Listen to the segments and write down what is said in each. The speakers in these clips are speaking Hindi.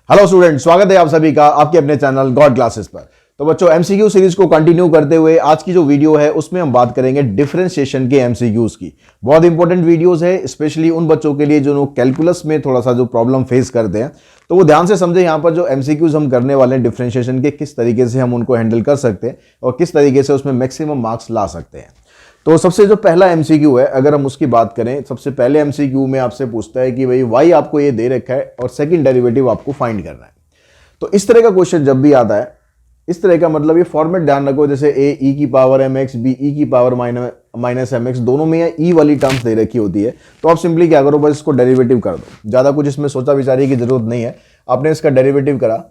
हेलो स्टूडेंट, स्वागत है आप सभी का आपके अपने चैनल गॉड क्लासेस पर। तो बच्चों, एमसीक्यू सीरीज को कंटिन्यू करते हुए आज की जो वीडियो है उसमें हम बात करेंगे डिफरेंशिएशन के एमसीक्यूज की। बहुत इंपॉर्टेंट वीडियोस है, स्पेशली उन बच्चों के लिए जो कैलकुलस में थोड़ा सा जो प्रॉब्लम फेस करते हैं, तो वो ध्यान से समझे। यहाँ पर जो एमसीक्यूज हम करने वाले हैं डिफरेंशिएशन के, किस तरीके से हम उनको हैंडल कर सकते हैं और किस तरीके से उसमें मैक्सिमम मार्क्स ला सकते हैं। तो सबसे जो पहला एमसीक्यू है, अगर हम उसकी बात करें, सबसे पहले एमसीक्यू में आपसे पूछता है कि भाई वाई आपको ये दे रखा है और सेकंड डेरिवेटिव आपको फाइंड करना है। तो इस तरह का क्वेश्चन जब भी आता है, इस तरह का मतलब ये फॉर्मेट ध्यान रखो, जैसे ए ई की power m x, b e की पावर माइनस एम एक्स, दोनों में ये ई वाली टर्म्स दे रखी होती है। तो आप सिंपली क्या करो, बस इसको डेरिवेटिव कर दो। ज़्यादा कुछ इसमें सोचा विचारी की जरूरत नहीं है। आपने इसका डेरिवेटिव करा,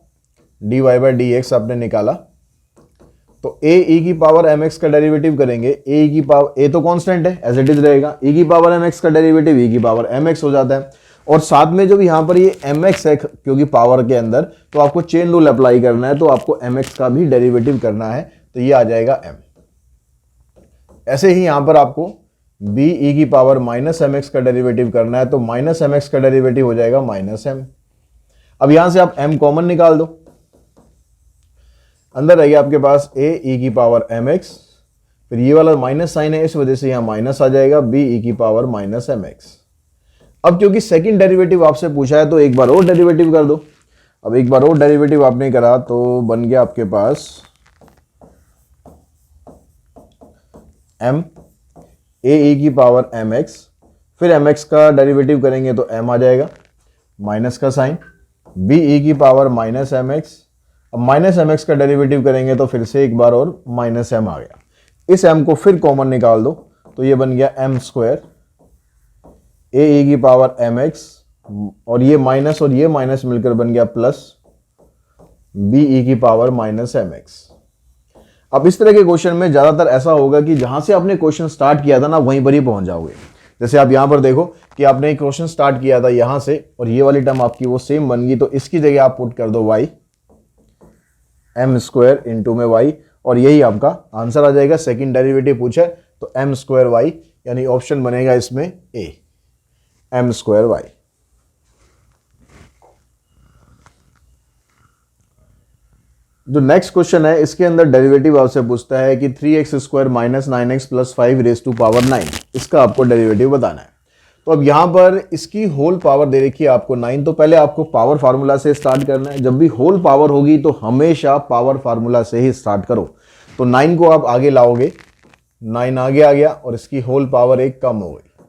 d y by d x आपने निकाला, तो ए ई की पावर एम एक्स का डेरिवेटिव करेंगे। ए की पावर, ए तो कांस्टेंट है, एज इट इज रहेगा। ई की पावर एम एक्स का डेरिवेटिव ई की पावर एम एक्स हो जाता है। और साथ में जब यहाँ पर ये एम एक्स है क्योंकि पावर के अंदर, तो आपको चेन रूल अप्लाई करना है, तो आपको एम एक्स का भी डेरिवेटिव करना है, तो ये आ जाएगा एम। ऐसे ही यहाँ पर आपको बी ई की पावर माइनस एम एक्स का डेरिवेटिव करना है, तो माइनस एम एक्स का डेरिवेटिव हो जाएगा माइनस एम। अब यहां से आप एम कॉमन निकाल दो, अंदर रह गया आपके पास ए ई की पावर एम एक्स, फिर ये वाला माइनस साइन है, इस वजह से यहां माइनस आ जाएगा बी ई की पावर माइनस एम एक्स। अब क्योंकि सेकंड डेरिवेटिव आपसे पूछा है, तो एक बार और डेरिवेटिव कर दो। अब एक बार और डेरिवेटिव आपने करा तो बन गया आपके पास एम ए ई की पावर एम एक्स, फिर एम एक्स का डेरिवेटिव करेंगे तो एम आ जाएगा, माइनस का साइन, बी ई की पावर माइनस एम एक्स। अब माइनस एम एक्स का डेरिवेटिव करेंगे तो फिर से एक बार और माइनस एम आ गया। इस एम को फिर कॉमन निकाल दो, तो ये बन गया एम स्क्वायर ए ई की पावर एम एक्स, और ये माइनस मिलकर बन गया प्लस बी ई की पावर माइनस एम एक्स। अब इस तरह के क्वेश्चन में ज्यादातर ऐसा होगा कि जहां से आपने क्वेश्चन स्टार्ट किया था ना, वहीं पर ही पहुंच जाओगे। जैसे आप यहां पर देखो कि आपने एक क्वेश्चन स्टार्ट किया था यहां से, और ये वाली टर्म आपकी वो सेम बन गई, तो इसकी जगह आप पुट कर दो वाई एम स्क्वायर इंटू में वाई, और यही आपका आंसर आ जाएगा। सेकंड डेरिवेटिव पूछा है तो एम स्क्वायर वाई, यानी ऑप्शन बनेगा इसमें ए, एम स्क्वायर वाई। जो नेक्स्ट क्वेश्चन है, इसके अंदर डेरिवेटिव आपसे पूछता है कि 3x square minus 9x plus 5 raise to power 9, इसका आपको डेरिवेटिव बताना है। तो अब यहां पर इसकी होल पावर दे रखी है आपको 9, तो पहले आपको पावर फार्मूला से स्टार्ट करना है। जब भी होल पावर होगी तो हमेशा पावर फार्मूला से ही स्टार्ट करो। तो 9 को आप आगे लाओगे, 9 आगे आ गया और इसकी होल पावर 1 कम हो गई।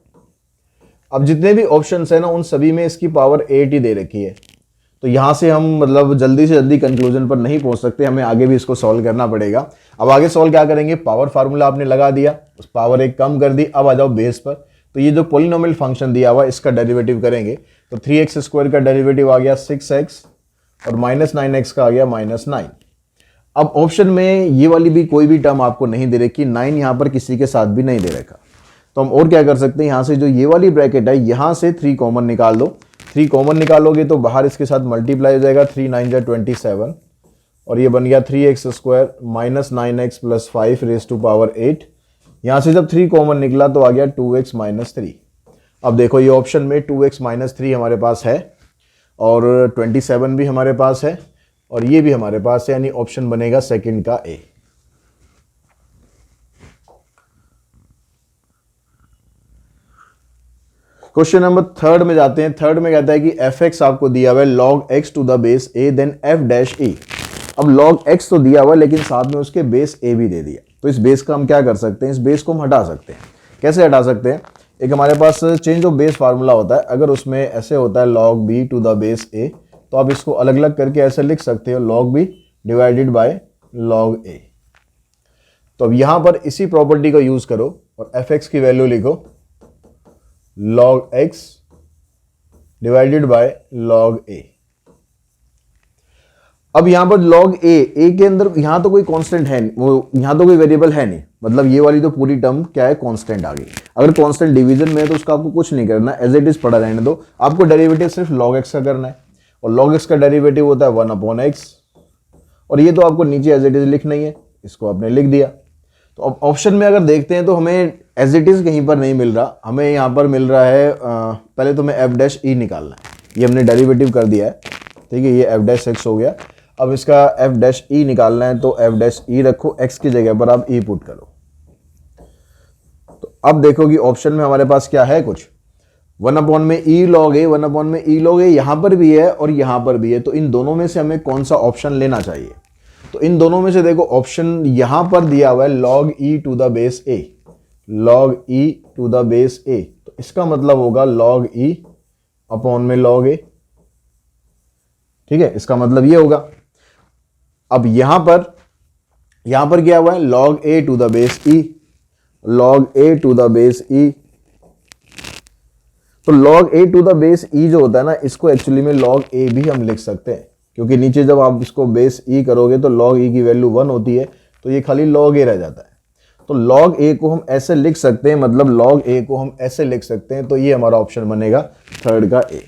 अब जितने भी ऑप्शंस है ना, उन सभी में इसकी पावर 8 ही दे रखी है, तो यहां से हम मतलब जल्दी से जल्दी कंक्लूजन पर नहीं पहुंच सकते, हमें आगे भी इसको सॉल्व करना पड़ेगा। अब आगे सॉल्व क्या करेंगे, पावर फार्मूला आपने लगा दिया, उस पावर 1 कम कर दी। अब आ जाओ बेस पर, तो ये जो पॉलिनोमियल फंक्शन दिया हुआ इसका डेरिवेटिव करेंगे, तो 3x स्क्वायर का डेरिवेटिव आ गया 6x, और माइनस 9x का आ गया माइनस 9। अब ऑप्शन में ये वाली भी कोई भी टर्म आपको नहीं दे रखी, 9 यहां पर किसी के साथ भी नहीं दे रखा, तो हम और क्या कर सकते हैं, यहां से जो ये वाली ब्रैकेट है यहां से 3 कॉमन निकाल दो। 3 कॉमन निकालोगे तो बाहर इसके साथ मल्टीप्लाई हो जाएगा, 3 9 जा 27, और ये बन गया 3x square minus 9x plus 5 raise to power 8। यहां से जब 3 कॉमन निकला तो आ गया 2x माइनस 3। अब देखो ये ऑप्शन में 2x माइनस 3 हमारे पास है, और 27 भी हमारे पास है, और ये भी हमारे पास है, यानी ऑप्शन बनेगा सेकंड का ए। क्वेश्चन नंबर थर्ड में जाते हैं। थर्ड में कहता है कि एफ एक्स आपको दिया हुआ है log x to the base a then f dash e। अब log x तो दिया हुआ है, लेकिन साथ में उसके बेस a भी दे दिया, तो इस बेस का हम क्या कर सकते हैं, इस बेस को हम हटा सकते हैं। कैसे हटा सकते हैं, एक हमारे पास चेंज ऑफ बेस फार्मूला होता है। अगर उसमें ऐसे होता है log b to the base a, तो आप इसको अलग अलग करके ऐसे लिख सकते हो, log b divided by log a। तो अब यहां पर इसी प्रॉपर्टी को यूज करो और एफ एक्स की वैल्यू लिखो log x divided bye log a। अब यहां पर log a के अंदर यहां तो कोई कांस्टेंट है नहीं, वो यहां तो कोई वेरिएबल है नहीं, मतलब ये वाली तो पूरी टर्म क्या है, कांस्टेंट आ गई। अगर कांस्टेंट डिवीजन में है तो उसका आपको कुछ नहीं करना, एज इट इज पड़ा रहने दो। आपको डेरिवेटिव सिर्फ log x का करना है, और log x का डेरिवेटिव होता है 1/x, और ये तो आपको नीचे एज इट इज लिखना ही है, इसको आपने लिख दिया। तो अब ऑप्शन में अगर देखते हैं तो हमें एज इट इज कहीं पर नहीं मिल रहा, हमें यहाँ पर मिल रहा है, पहले तो हमें एफ डैश ई निकालना है, ये हमने डेरिवेटिव कर दिया है। ठीक है, ये एफ डैश एक्स हो गया। अब इसका एफ डैश ई निकालना है तो एफ डैश ई रखो, एक्स की जगह पर आप ई पुट करो। तो अब देखो कि ऑप्शन में हमारे पास क्या है, कुछ 1 में ई लॉग ए, 1 में ई लॉग ए यहां पर भी है और यहां पर भी है। तो इन दोनों में से हमें कौन सा ऑप्शन लेना चाहिए? तो इन दोनों में से देखो ऑप्शन यहां पर दिया हुआ है log e to the base a, log e to the base a, तो इसका मतलब होगा log e अपॉन में log a। ठीक है, इसका मतलब ये होगा। अब यहां पर क्या हुआ है, log a to the base e, log a to the base e। तो log a to the base e जो होता है ना, इसको एक्चुअली में log a भी हम लिख सकते हैं, क्योंकि नीचे जब आप इसको बेस e करोगे तो log e की वैल्यू 1 होती है, तो ये खाली log a रह जाता है। तो log a को हम ऐसे लिख सकते हैं, मतलब log a को हम ऐसे लिख सकते हैं, तो ये हमारा ऑप्शन बनेगा थर्ड का a।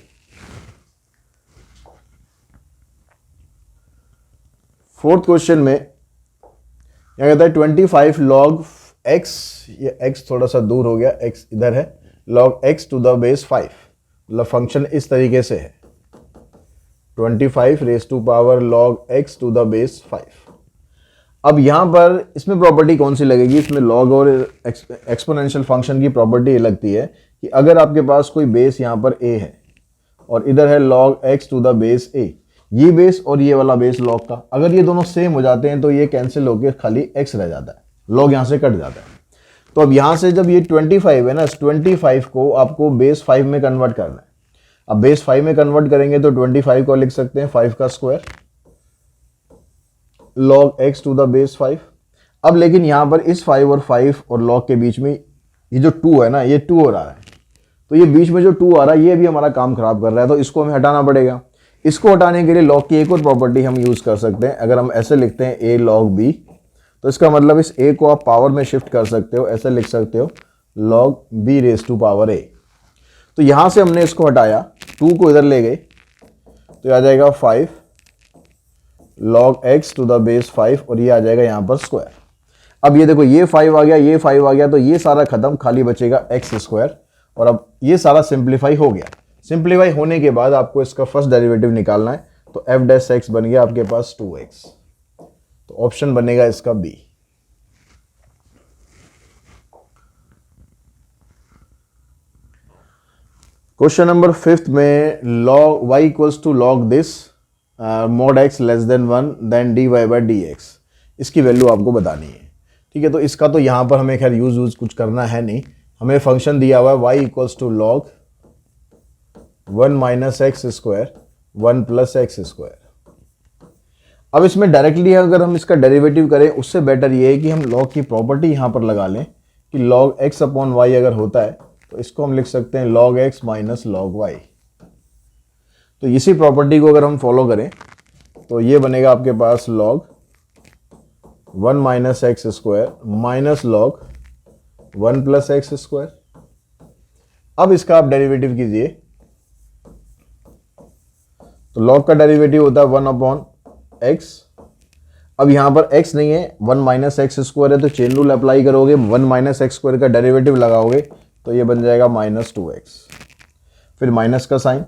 फोर्थ क्वेश्चन में क्या कहता है 25 log x, ये x थोड़ा सा दूर हो गया, x इधर है, log x to the base 5, मतलब फंक्शन इस तरीके से है 25 raise to power log x to the base 5। अब यहां पर इसमें प्रॉपर्टी कौन सी लगेगी, इसमें log और एक्सपोनेंशियल फंक्शन की प्रॉपर्टी ये लगती है कि अगर आपके पास कोई बेस यहां पर a है और इधर है log x to the base a, ये बेस और ये वाला बेस log का, अगर ये दोनों सेम हो जाते हैं तो ये कैंसिल होकर खाली x रह जाता है, log यहां से कट जाता है। तो अब यहां से जब ये 25 है ना, इस 25 को आपको बेस 5 में कन्वर्ट करना है। अब बेस 5 में कन्वर्ट करेंगे तो 25 को लिख सकते हैं 5 का square log x to the base 5। अब लेकिन यहां पर इस 5 और log के बीच में ये जो 2 है ना, ये 2 हो रहा है, तो ये बीच में जो 2 आ रहा है ये भी हमारा काम खराब कर रहा है, तो इसको हमें हटाना पड़ेगा। इसको हटाने के लिए log की एक और प्रॉपर्टी हम यूज कर सकते हैं। अगर हम ऐसे लिखते हैं a log b, तो इसका मतलब इस a को आप पावर में शिफ्ट कर सकते हो, ऐसे लिख सकते हो log b raise to power a। तो यहां से हमने इसको हटाया, 2 को इधर ले गए, तो ये आ जाएगा 5 log x to the base 5 और ये आ जाएगा यहां पर स्क्वायर। अब ये देखो ये 5 आ गया, ये 5 आ गया, तो ये सारा खत्म, खाली बचेगा x स्क्वायर। और अब ये सारा सिंप्लीफाई हो गया। सिंप्लीफाई होने के बाद आपको इसका फर्स्ट डेरिवेटिव निकालना है, तो f डैश x बन गया आपके पास 2x, तो ऑप्शन बनेगा इसका बी। क्वेश्चन नंबर 5 में log y equals to log this mod x less than 1 then dy by dx, इसकी वैल्यू आपको बतानी है। ठीक है, तो इसका तो यहाँ पर हमें खैर यूज कुछ करना है नहीं, हमें फंक्शन दिया हुआ है y equals to log 1 minus x square 1 plus x square. अब इसमें डायरेक्टली अगर हम इसका डेरिवेटिव करें, उससे बेटर ये है कि हम log की प्रॉपर्टी यहाँ पर लगा लें कि log x अपॉन y अगर होता है तो इसको हम लिख सकते हैं log x minus log y। तो इसी प्रॉपर्टी को अगर हम फॉलो करें तो ये बनेगा आपके पास log 1 minus x square minus log 1 plus x square. अब इसका आप डेरिवेटिव कीजिए, तो log का डेरिवेटिव होता है 1 अपॉन x। अब यहां पर x नहीं है, 1 माइनस एक्स स्क्वायर है, तो चेन रूल अप्लाई करोगे, 1 माइनस एक्स स्क्वायर का डेरिवेटिव लगाओगे तो ये बन जाएगा माइनस 2x, फिर माइनस का साइन,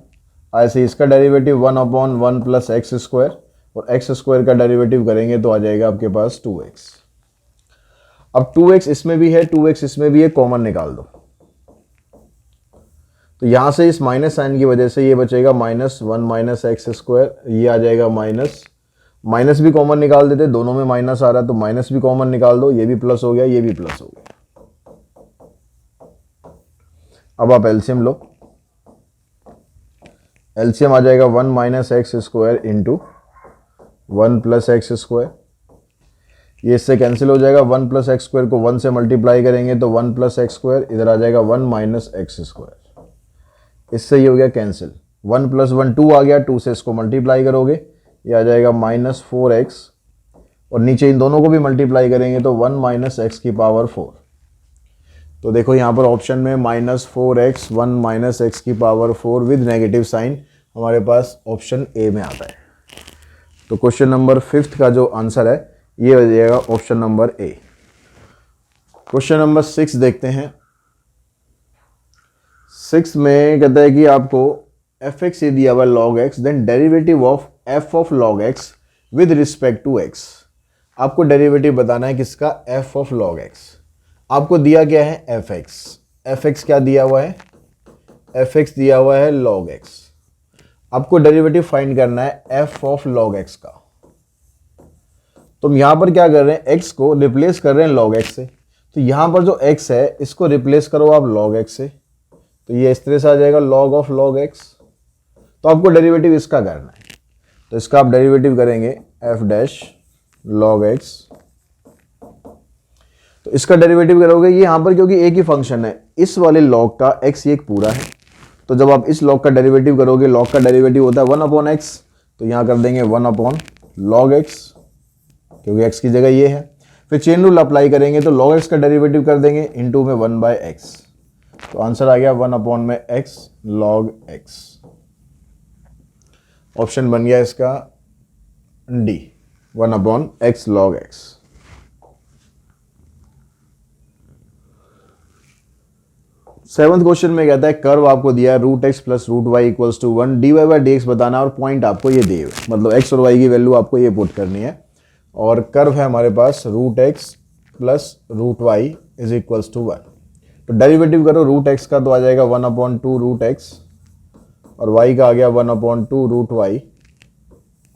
ऐसे इसका derivative 1 upon 1 plus x square, और एक्स स्क्वायर का डेरिवेटिव करेंगे तो आ जाएगा आपके पास 2x। अब 2x इसमें भी है, 2x इसमें भी है, कॉमन निकाल दो, तो यहां से इस माइनस साइन की वजह से ये बचेगा माइनस 1 माइनस एक्स स्क्वायर, ये आ जाएगा माइनस, माइनस भी कॉमन निकाल देते, दोनों में माइनस आ रहा है तो माइनस भी कॉमन निकाल दो, ये भी प्लस हो गया, ये भी प्लस हो गया। अब आप एलसीएम लो, एलसीएम आ जाएगा 1 minus x square into 1 plus x square, ये इससे कैंसिल हो जाएगा, 1 प्लस एक्स स्क्वायर को 1 से मल्टीप्लाई करेंगे तो 1 प्लस एक्स स्क्वायर, इधर आ जाएगा 1 माइनस एक्स स्क्वायर, इससे ये हो गया कैंसिल, 1 प्लस 1 2 आ गया, 2 से इसको मल्टीप्लाई करोगे ये आ जाएगा माइनस 4x, और नीचे इन दोनों को भी मल्टीप्लाई करेंगे तो 1 माइनस एक्स की पावर 4। तो देखो यहाँ पर ऑप्शन में माइनस 4x 1 माइनस एक्स की पावर 4 विद नेगेटिव साइन हमारे पास ऑप्शन ए में आता है। तो क्वेश्चन नंबर 5 का जो आंसर है ये हो जाएगा option number A. Question number 6 देखते हैं। 6 में कहता है कि आपको एफ एक्स ये दिया हुआ log x, then derivative of f of log x with respect to x. आपको डेरिवेटिव बताना है किसका, एफ ऑफ लॉग एक्स। आपको दिया क्या है, एफ एक्स। एफ एक्स क्या दिया हुआ है, एफ एक्स दिया हुआ है लॉग एक्स। आपको डेरिवेटिव फाइंड करना है एफ ऑफ लॉग एक्स का। तो हम यहां पर क्या कर रहे हैं, एक्स को रिप्लेस कर रहे हैं लॉग एक्स से। तो यहां पर जो एक्स है इसको रिप्लेस करो आप लॉग एक्स से, तो ये इस तरह से आ जाएगा लॉग ऑफ लॉग एक्स। तो आपको डेरिवेटिव इसका करना है, तो इसका आप डेरिवेटिव करेंगे एफ डैश लॉग एक्स। तो इसका डेरिवेटिव करोगे ये यहां पर, क्योंकि एक ही फंक्शन है, इस वाले लॉग का एक्स ये एक पूरा है, तो जब आप इस लॉग का डेरिवेटिव करोगे, लॉग का डेरिवेटिव होता है 1 अपॉन एक्स, तो यहां कर देंगे 1 अपॉन लॉग एक्स, क्योंकि एक्स की जगह ये है। फिर चेन रूल अप्लाई करेंगे तो लॉग एक्स का डेरिवेटिव कर देंगे इनटू में 1 बाय एक्स, तो आंसर आ गया 1 अपॉन में एक्स लॉग एक्स। ऑप्शन बन गया इसका d, 1 upon x log x. Seventh question में कहता है कर्व आपको दिया है root x plus root y equals to 1, d y by d x बताना और पॉइंट आपको ये दिए, मतलब एक्स और वाई की वैल्यू आपको ये पुट करनी है। और कर्व है हमारे पास root x plus root y is equals to 1। तो डेरिवेटिव करो रूट एक्स का, तो आ जाएगा 1 अपॉन 2 रूट एक्स, और वाई का आ गया 1 अपॉन 2 रूट वाई,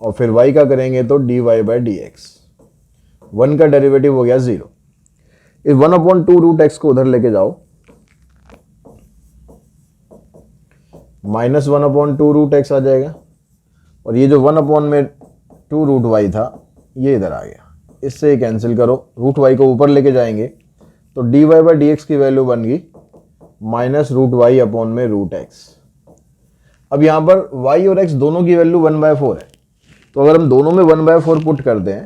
और फिर वाई का करेंगे तो d y by d x. 1 का डेरिवेटिव हो गया 0। इस 1 अपॉन 2 रूट एक्स को उधर लेके जाओ, माइनस 1 अपॉन 2 रूट एक्स आ जाएगा, और ये जो 1 अपॉन में 2 रूट वाई था ये इधर आ गया, इससे कैंसिल करो, रूट वाई को ऊपर लेके जाएंगे तो d y by d x की वैल्यू बन गई माइनस रूट वाई अपॉन में रूट एक्स। अब यहां पर y और x दोनों की वैल्यू 1/4 है, तो अगर हम दोनों में 1/4 पुट कर दें,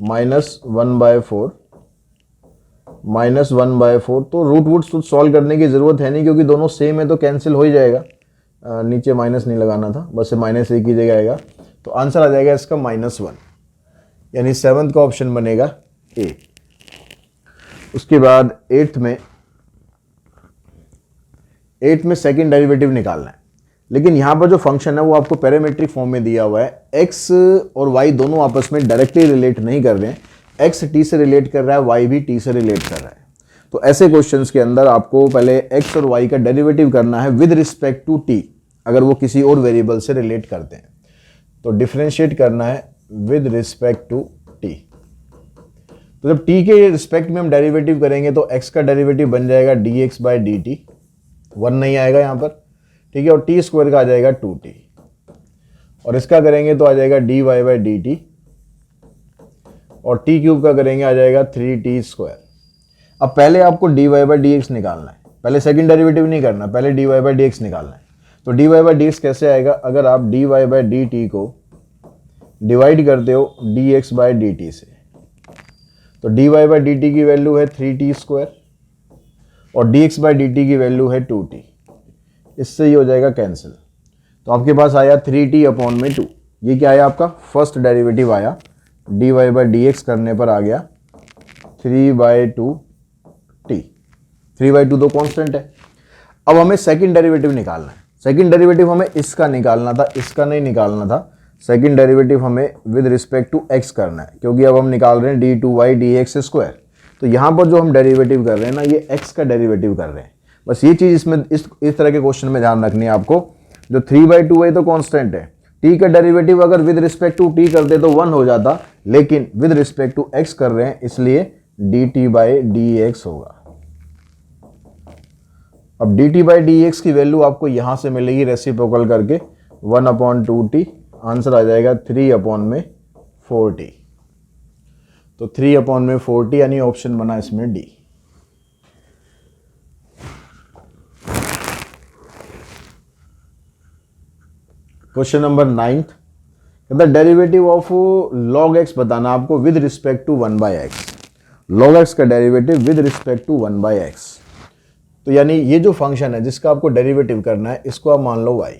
माइनस 1/4 माइनस 1/4, तो रूट वुड सॉल्व करने की जरूरत है नहीं, क्योंकि दोनों सेम है तो कैंसिल हो ही जाएगा। नीचे माइनस नहीं लगाना था, बस माइनस एक ही जगह आएगा, तो आंसर आ जाएगा इसका -1, यानी सेवंथ का ऑप्शन बनेगा ए। उसके बाद एट्थ में सेकंड डेरिवेटिव निकालना है, लेकिन यहां पर जो फंक्शन है वो आपको पैरामीट्रिक फॉर्म में दिया हुआ है। एक्स और वाई दोनों आपस में डायरेक्टली रिलेट नहीं कर रहे हैं, एक्स टी से रिलेट कर रहा है, वाई भी टी से रिलेट कर रहा है। तो ऐसे क्वेश्चंस के अंदर आपको पहले एक्स और वाई का डेरिवेटिव करना है विद रिस्पेक्ट टू टी, अगर वो किसी और वेरिएबल से रिलेट करते हैं तो डिफरेंशिएट करना है विद रिस्पेक्ट टू टी। तो जब टी के रिस्पेक्ट में हम डेरिवेटिव करेंगे तो एक्स का डेरिवेटिव बन जाएगा D x by d T, 1 नहीं आएगा यहाँ पर, ठीक है, और टी स्क्वायर का आ जाएगा 2t, और इसका करेंगे तो आ जाएगा d y by d t, और टी क्यूब का करेंगे आ जाएगा 3t स्क्वायर। अब पहले आपको d y by d x निकालना है, पहले सेकंड डेरिवेटिव नहीं करना, पहले d y by d x निकालना है। तो d y by d x कैसे आएगा, अगर आप d y by d t को डिवाइड करते हो d x by d t से, तो d y by d T की वैल्यू है 3t स्क्वायर, और D x by d T की वैल्यू है 2t, इससे ये हो जाएगा कैंसिल। तो आपके पास आया 3t अपॉन में 2, ये क्या आया आपका फर्स्ट डेरिवेटिव आया, d y by d x करने पर आ गया 3/2t, 3/2 तो कांस्टेंट है। अब हमें सेकंड डेरिवेटिव निकालना है, सेकंड डेरिवेटिव हमें इसका निकालना था, इसका नहीं निकालना था, सेकंड डेरिवेटिव हमें विद रिस्पेक्ट टू एक्स करना है, क्योंकि अब हम निकाल रहे हैं d2y dx स्क्वायर। तो यहाँ पर जो हम डेरिवेटिव कर रहे हैं ना, ये x का डेरिवेटिव कर रहे हैं, बस ये चीज़ इसमें इस तरह के क्वेश्चन में ध्यान रखनी है आपको। जो 3/2 है तो कांस्टेंट है, t का डेरिवेटिव अगर विद रिस्पेक्ट टू t करते तो 1 हो जाता, लेकिन विद रिस्पेक्ट टू x कर रहे हैं इसलिए dt बाई dx होगा। अब dt बाई dx की वैल्यू आपको यहां से मिलेगी रेसिप्रोकल करके 1/2t, आंसर आ जाएगा 3/4t। तो 3/4t यानी ऑप्शन बना इसमें डी। क्वेश्चन नंबर 9, कहता है डेरिवेटिव ऑफ log x बताना आपको with respect to 1/x। log x का derivative with respect to 1/x, तो यानी ये जो फंक्शन है जिसका आपको डेरिवेटिव करना है इसको आप मान लो y,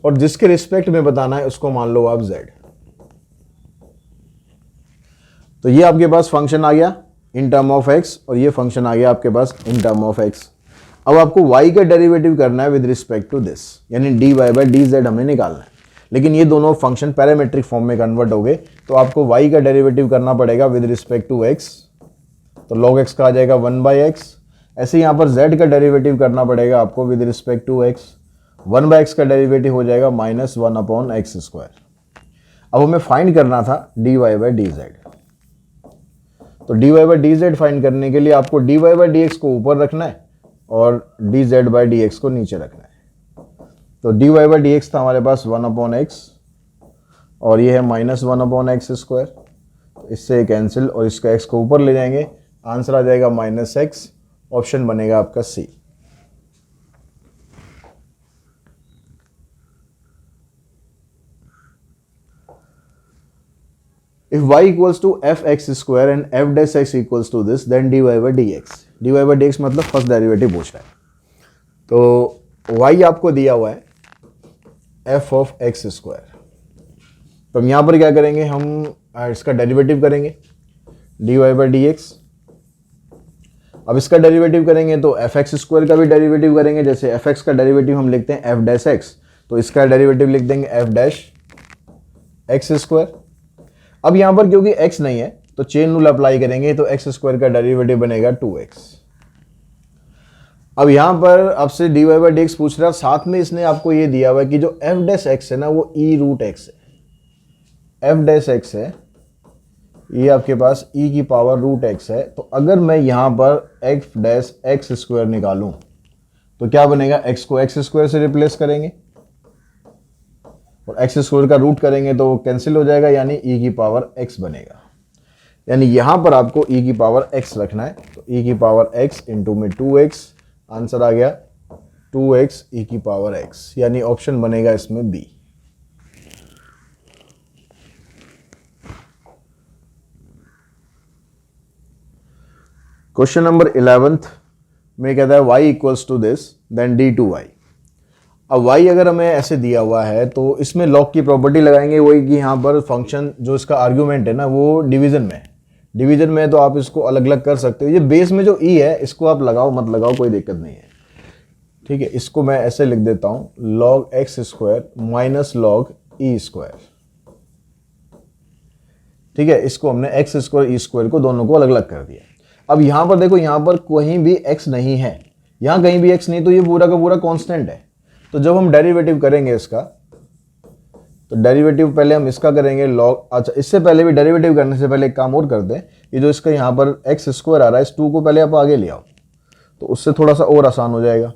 और जिसके रिस्पेक्ट में बताना है उसको मान लो आप z। तो ये आपके पास फंक्शन आ गया इन टर्म ऑफ x, और ये फंक्शन आ गया आपके पास इन टर्म ऑफ x। अब आपको y का डेरिवेटिव करना है विद रिस्पेक्ट टू दिस, यानी dy बाई डी जेड हमें निकालना है। लेकिन ये दोनों फंक्शन पैरामेट्रिक फॉर्म में कन्वर्ट हो गए, तो आपको y का डेरिवेटिव करना पड़ेगा विद रिस्पेक्ट टू x, तो log x का आ जाएगा 1/x। ऐसे यहाँ पर z का डेरिवेटिव करना पड़ेगा आपको with respect to x, 1/x का डेरिवेटिव हो जाएगा -1/x²। अब हमें फाइंड करना था dy बाई डी जेड, तो dy by D Z find करने के लिए आपको dy बाई डी एक्स को ऊपर रखना है और dz बाई डी एक्स को नीचे रखना है। तो dy बाई डी एक्स था हमारे पास 1/x और ये है -1/x², तो इससे कैंसिल और इसका x को ऊपर ले जाएंगे, आंसर आ जाएगा -x, ऑप्शन बनेगा आपका C। If y equals to fx square and f dash x equals to this, then dy by dx. dy by dx मतलब फर्स्ट डेरिवेटिव पूछ रहा है। तो y आपको दिया हुआ है f of x square, तो हम यहाँ पर क्या करेंगे, हम इसका डेरिवेटिव करेंगे dy by dx। अब इसका डेरिवेटिव करेंगे तो fx स्क्वायर का भी डेरिवेटिव करेंगे, जैसे fx का डेरिवेटिव हम लिखते हैं f डैश x, तो इसका डेरिवेटिव लिख देंगे f डैश x स्क्वायर। अब यहाँ पर क्योंकि x नहीं है तो चेन रूल अप्लाई करेंगे, तो x स्क्वायर का डेरिवेटिव बनेगा 2x। अब यहाँ पर आपसे dy बाई डी एक्स पूछ रहा है, साथ में इसने आपको ये दिया हुआ है कि जो f डैश x है ना वो e√x है, f डैश x है ये आपके पास e की पावर √x है। तो अगर मैं यहाँ पर f डैश x स्क्वायर निकालूं तो क्या बनेगा, x को x स्क्वायर से रिप्लेस करेंगे और x स्क्वायर का रूट करेंगे तो वो कैंसिल हो जाएगा, यानी e की पावर x बनेगा। यानी यहाँ पर आपको e की पावर x रखना है, तो e की पावर x इंटू में 2x, आंसर आ गया 2x e की पावर x, यानी ऑप्शन बनेगा इसमें B। क्वेश्चन नंबर 11 में कहता है y equals to this then d2y। अब y अगर हमें ऐसे दिया हुआ है तो इसमें लॉग की प्रॉपर्टी लगाएंगे, वही कि यहाँ पर फंक्शन जो इसका आर्ग्यूमेंट है ना वो डिवीजन में है, डिवीजन में तो आप इसको अलग अलग कर सकते हो। ये बेस में जो e है इसको आप लगाओ मत लगाओ कोई दिक्कत नहीं है, ठीक है। इसको मैं ऐसे लिख देता हूँ log x square minus log e square, ठीक है। इसको हमने x स्क्वायर e स्क्वायर को दोनों को अलग अलग कर दिया। अब यहाँ पर देखो, यहाँ पर कहीं भी x नहीं है, यहाँ कहीं भी x नहीं, तो ये पूरा का पूरा कांस्टेंट है। तो जब हम डेरिवेटिव करेंगे इसका, तो डेरिवेटिव पहले हम इसका करेंगे log, अच्छा इससे पहले भी डेरिवेटिव करने से पहले एक काम और करते हैं, ये जो इसका यहाँ पर x स्क्वायर आ रहा है इस 2 को पहले आप आगे ले आओ, तो उससे थोड़ा सा और आसान हो जाएगा।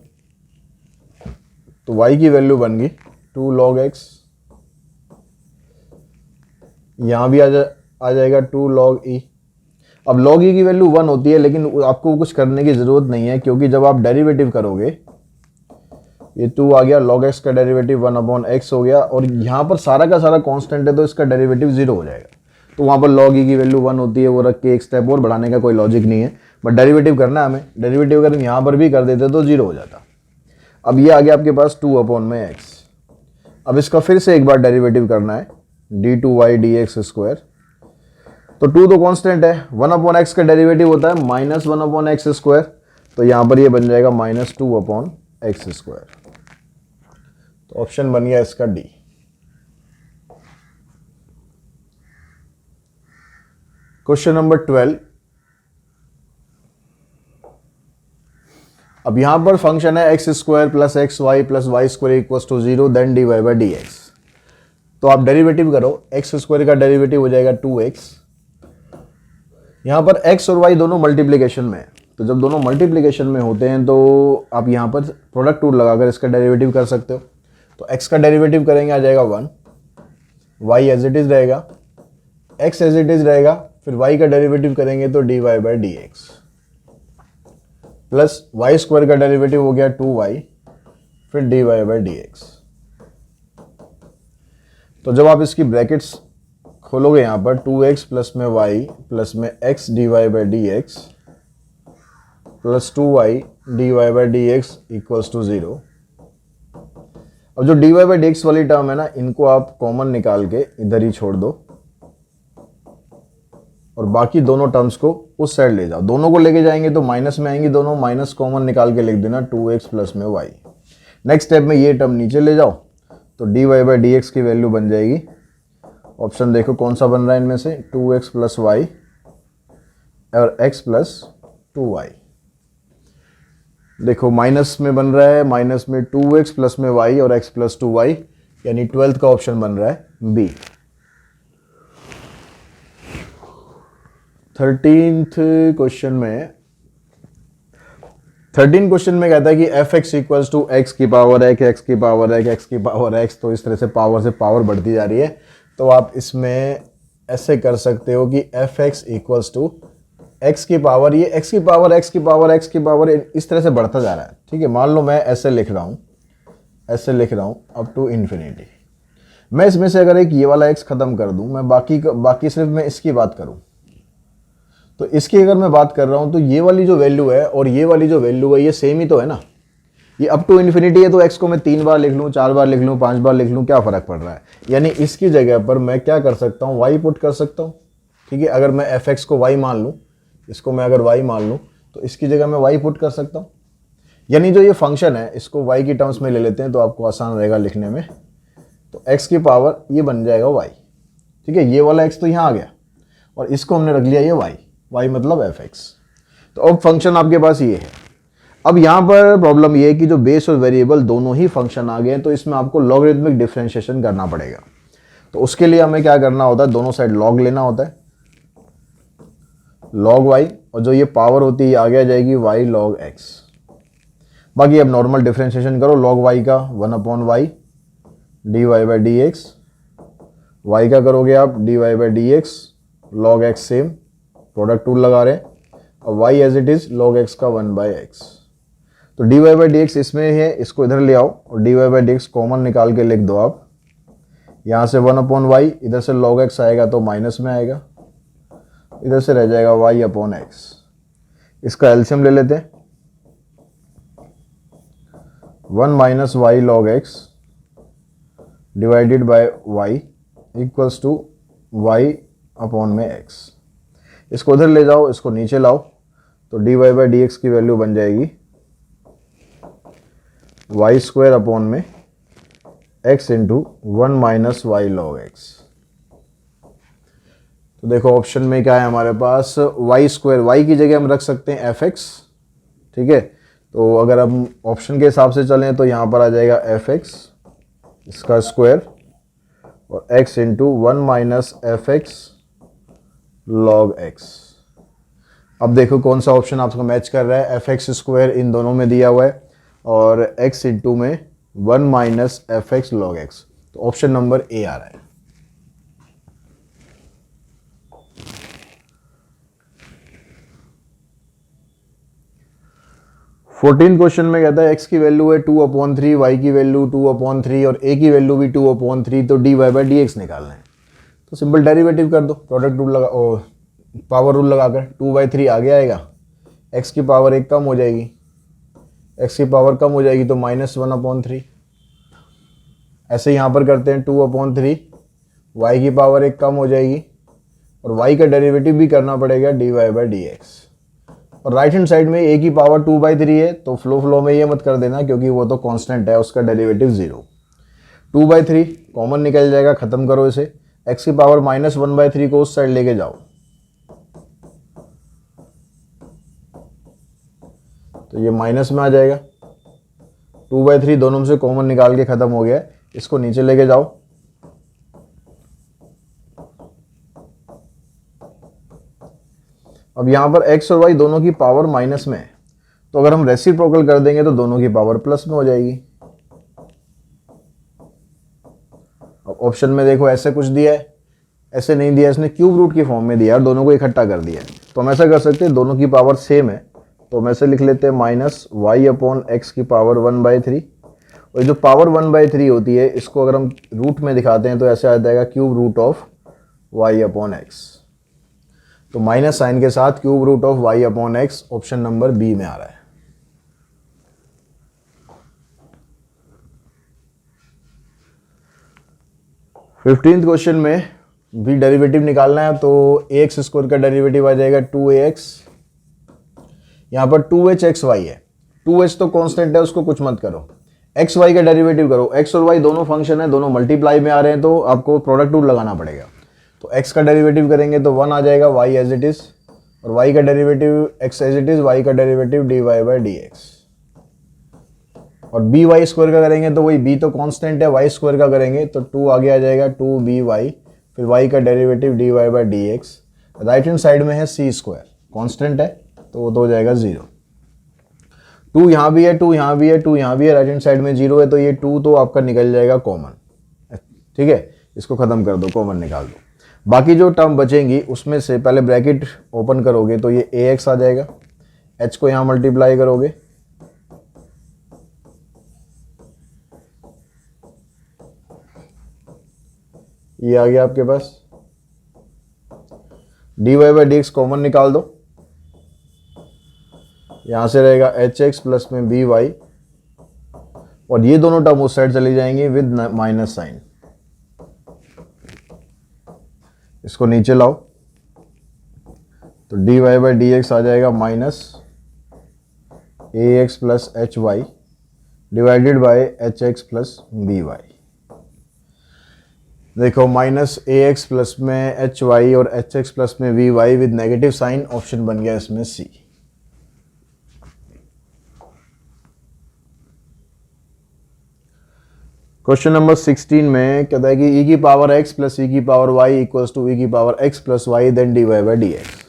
तो y की वैल्यू बन गई 2 log x, यहाँ भी आ जाएगा 2 log e। अब log e की वैल्यू 1 होती है, लेकिन आपको कुछ करने की जरूरत नहीं है, क्योंकि जब आप डेरिवेटिव करोगे ये 2 आ गया, log x का डेरिवेटिव 1/x हो गया, और यहाँ पर सारा का सारा कांस्टेंट है तो इसका डेरिवेटिव 0 हो जाएगा। तो वहाँ पर log e की वैल्यू 1 होती है, वो रख के एक स्टेप और बढ़ाने का कोई लॉजिक नहीं है, बट डेरिवेटिव करना है हमें। डेरिवेटिव अगर हम यहाँ पर भी कर देते तो 0 हो जाता। अब ये आ गया आपके पास 2/x। अब इसका फिर से एक बार डेरिवेटिव करना है d2y dx स्क्वायर, तो 2 तो कांस्टेंट है, 1/x का डेरिवेटिव होता है -1/x स्क्वायर, तो यहाँ पर ये बन जाएगा -2/x स्क्वायर। तो ऑप्शन बन गया इसका डी। क्वेश्चन नंबर 12, अब यहां पर फंक्शन है x square plus x y plus y square equals to 0 then dy by d x. तो आप डेरिवेटिव करो, x स्क्वायर का डेरिवेटिव हो जाएगा 2x। यहां पर x और y दोनों मल्टीप्लिकेशन में है, तो जब दोनों मल्टीप्लिकेशन में होते हैं तो आप यहां पर प्रोडक्ट रूल लगाकर इसका डेरिवेटिव कर सकते हो। तो x का डेरिवेटिव करेंगे आ जाएगा 1, y एज इट इज रहेगा, x एज इट इज रहेगा, फिर y का डेरिवेटिव करेंगे तो dy by d x plus y square का डेरिवेटिव हो गया 2y, फिर dy बाई डी एक्स। तो जब आप इसकी ब्रैकेट्स खोलोगे यहाँ पर 2x प्लस में y प्लस में x dy by d x plus 2y dy by d x equals to 0। अब जो dy बाई डी एक्स वाली टर्म है ना, इनको आप कॉमन निकाल के इधर ही छोड़ दो और बाकी दोनों टर्म्स को उस साइड ले जाओ। दोनों को लेके जाएंगे तो माइनस में आएंगी दोनों, माइनस कॉमन निकाल के लिख देना 2x प्लस में y। नेक्स्ट स्टेप में ये टर्म नीचे ले जाओ तो dy बाई डी एक्स की वैल्यू बन जाएगी, ऑप्शन देखो कौन सा बन रहा है इनमें से, 2x प्लस वाई और x प्लस 2y। देखो माइनस में बन रहा है, माइनस में 2x प्लस में y और x प्लस 2y, यानी 12th का ऑप्शन बन रहा है बी। 13th क्वेश्चन में 13 क्वेश्चन में कहता है कि f x equals to x की पावर एक, एक्स की पावर एक, एक्स की पावर एक्स। तो इस तरह से पावर बढ़ती जा रही है। तो आप इसमें ऐसे कर सकते हो कि f x equals to x की पावर, ये एक्स की पावर एक्स की पावर एक्स की पावर इस तरह से बढ़ता जा रहा है। ठीक है, मान लो मैं ऐसे लिख रहा हूँ, ऐसे लिख रहा हूँ अप टू इन्फिनिटी। मैं इसमें से अगर एक ये वाला एक्स खत्म कर दूँ, मैं बाकी सिर्फ मैं इसकी बात करूँ, तो इसकी अगर मैं बात कर रहा हूं तो ये वाली जो वैल्यू है और ये वाली जो वैल्यू है ये सेम ही तो है ना। ये अप टू इन्फिनिटी है तो x को मैं 3 बार लिख लूं, 4 बार लिख लूं, 5 बार लिख लूं, क्या फर्क पड़ रहा है। यानी इसकी जगह पर मैं क्या कर सकता हूं, y पुट कर सकता हूं। ठीक है, अगर मैं एफ एक्स को y मान लूं, इसको मैं अगर y मान लूं तो इसकी जगह मैं y पुट कर सकता हूं। यानी जो ये फंक्शन है इसको y की टर्म्स में ले लेते हैं तो आपको आसान रहेगा लिखने में। तो x की पावर ये बन जाएगा y। ठीक है, ये वाला x तो यहाँ आ गया और इसको हमने रख लिया ये y मतलब एफ एक्स। तो अब फंक्शन आपके पास ये है। अब यहाँ पर प्रॉब्लम ये है कि जो बेस और वेरिएबल दोनों ही फंक्शन आ गए हैं, तो इसमें आपको लॉगरिथमिक डिफरेंशिएशन करना पड़ेगा। तो उसके लिए हमें क्या करना होता है, दोनों साइड लॉग लेना होता है, लॉग y, और जो ये पावर होती है आगे आ जाएगी y log x। बाकी अब नॉर्मल डिफरेंशिएशन करो, लॉग y का 1/y dy by d x, y का करोगे आप dy by d x log x, same product tool लगा रहे हैं, और y as it is log x का 1/x। तो dy बाई डी एक्स इसमें है, इसको इधर ले आओ और dy by d x common निकाल के लिख दो आप। यहाँ से 1/y, इधर से log x आएगा तो माइनस में आएगा, इधर से रह जाएगा y/x। इसका एलसीएम ले लेते हैं, 1 minus y log x divided by y equals to y/x। इसको उधर ले जाओ, इसको नीचे लाओ तो dy बाई डी एक्स की वैल्यू बन जाएगी y² x into 1 minus y log x। तो देखो ऑप्शन में क्या है हमारे पास, y², y की जगह हम रख सकते हैं fx। ठीक है, तो अगर हम ऑप्शन के हिसाब से चलें तो यहाँ पर आ जाएगा fx इसका स्क्वायर और x into 1 minus fx log x। अब देखो कौन सा ऑप्शन आपको मैच कर रहा है, fx² इन दोनों में दिया हुआ है और x इंटू में 1 माइनस fx log x। तो ऑप्शन नंबर ए आ रहा है। फोर्टीन क्वेश्चन में कहता है x की वैल्यू है 2/3, y की वैल्यू 2/3 और a की वैल्यू भी 2/3, तो dy बाई डी एक्स निकालना है। तो सिंपल डेरिवेटिव कर दो, प्रोडक्ट रूल लगा और पावर रूल लगाकर 2/3 आगे आएगा, x की पावर एक कम हो जाएगी, x की पावर कम हो जाएगी तो -1/3। ऐसे यहाँ पर करते हैं 2/3, y की पावर एक कम हो जाएगी और y का डेरिवेटिव भी करना पड़ेगा dy बाई डी एक्स। और राइट हैंड साइड में a की पावर 2/3 है, तो फ्लो में ये मत कर देना क्योंकि वो तो कांस्टेंट है, उसका डेरिवेटिव 0। 2/3 कॉमन निकल जाएगा, खत्म करो इसे, x की पावर -1/3 को उस साइड लेके जाओ तो ये माइनस में आ जाएगा। 2/3 दोनों से कॉमन निकाल के खत्म हो गया, इसको नीचे लेके जाओ। अब यहां पर x और y दोनों की पावर माइनस में है, तो अगर हम रेसिप्रोकल कर देंगे तो दोनों की पावर प्लस में हो जाएगी। अब ऑप्शन में देखो ऐसे कुछ दिया है, ऐसे नहीं दिया, इसने क्यूब रूट की फॉर्म में दिया और दोनों को इकट्ठा कर दिया है। तो हम ऐसा कर सकते हैं, दोनों की पावर सेम है तो हम ऐसे लिख लेते हैं -y/x की पावर 1/3। और जो पावर 1/3 होती है इसको अगर हम रूट में दिखाते हैं तो ऐसे आ जाएगा क्यूब रूट ऑफ y/x। तो माइनस साइन के साथ cube root of y/x option number b में आ रहा है। फिफ्टींथ क्वेश्चन में भी डेरिवेटिव निकालना है तो ax स्क्वायर का डेरिवेटिव आ जाएगा 2ax, यहाँ पर 2h(xy) है, 2h तो कांस्टेंट है उसको कुछ मत करो, एक्स वाई का डेरिवेटिव करो, एक्स और वाई दोनों फंक्शन है, दोनों मल्टीप्लाई में आ रहे हैं तो आपको प्रोडक्ट रूल लगाना पड़ेगा। तो एक्स का डेरिवेटिव करेंगे तो 1 आ जाएगा, वाई एज इट इज, और वाई का derivative x as it is, y का derivative dy by d x, और बी वाई स्क्वायर का करेंगे तो वही बी तो कांस्टेंट है, वाई स्क्वायर का करेंगे तो 2 आगे आ जाएगा 2by, फिर वाई का derivative dy by d x, right hand side में है सी स्क्वायर कांस्टेंट है तो वो तो हो जाएगा 0, 2 यहाँ भी है, 2 यहाँ भी है, 2 यहाँ भी है, राइट हैंड साइड में 0 है तो ये 2 तो आपका निकल जाएगा कॉमन, ठीक है, इसको खत्म कर दो, कॉमन निकाल दो। बाकी जो टर्म बचेंगी उसमें से पहले ब्रैकेट ओपन करोगे तो ये ax आ जाएगा, h को यहाँ मल्टीप्लाई करोगे, ये आ गया आपके पास, dy by d x common निकाल दो, यहां से रहेगा hx प्लस में by, और ये दोनों टर्म उस साइड चली जाएंगी विद माइनस साइन, इसको नीचे लाओ तो dy बाई डी एक्स आ जाएगा minus ax plus hy divided by hx plus by। देखो माइनस ax प्लस में hy और hx प्लस में by with negative sign, option बन गया इसमें सी। क्वेश्चन नंबर 16 में कहता है कि e की पावर x प्लस e की power y equals to e की power x plus y then dy by d x.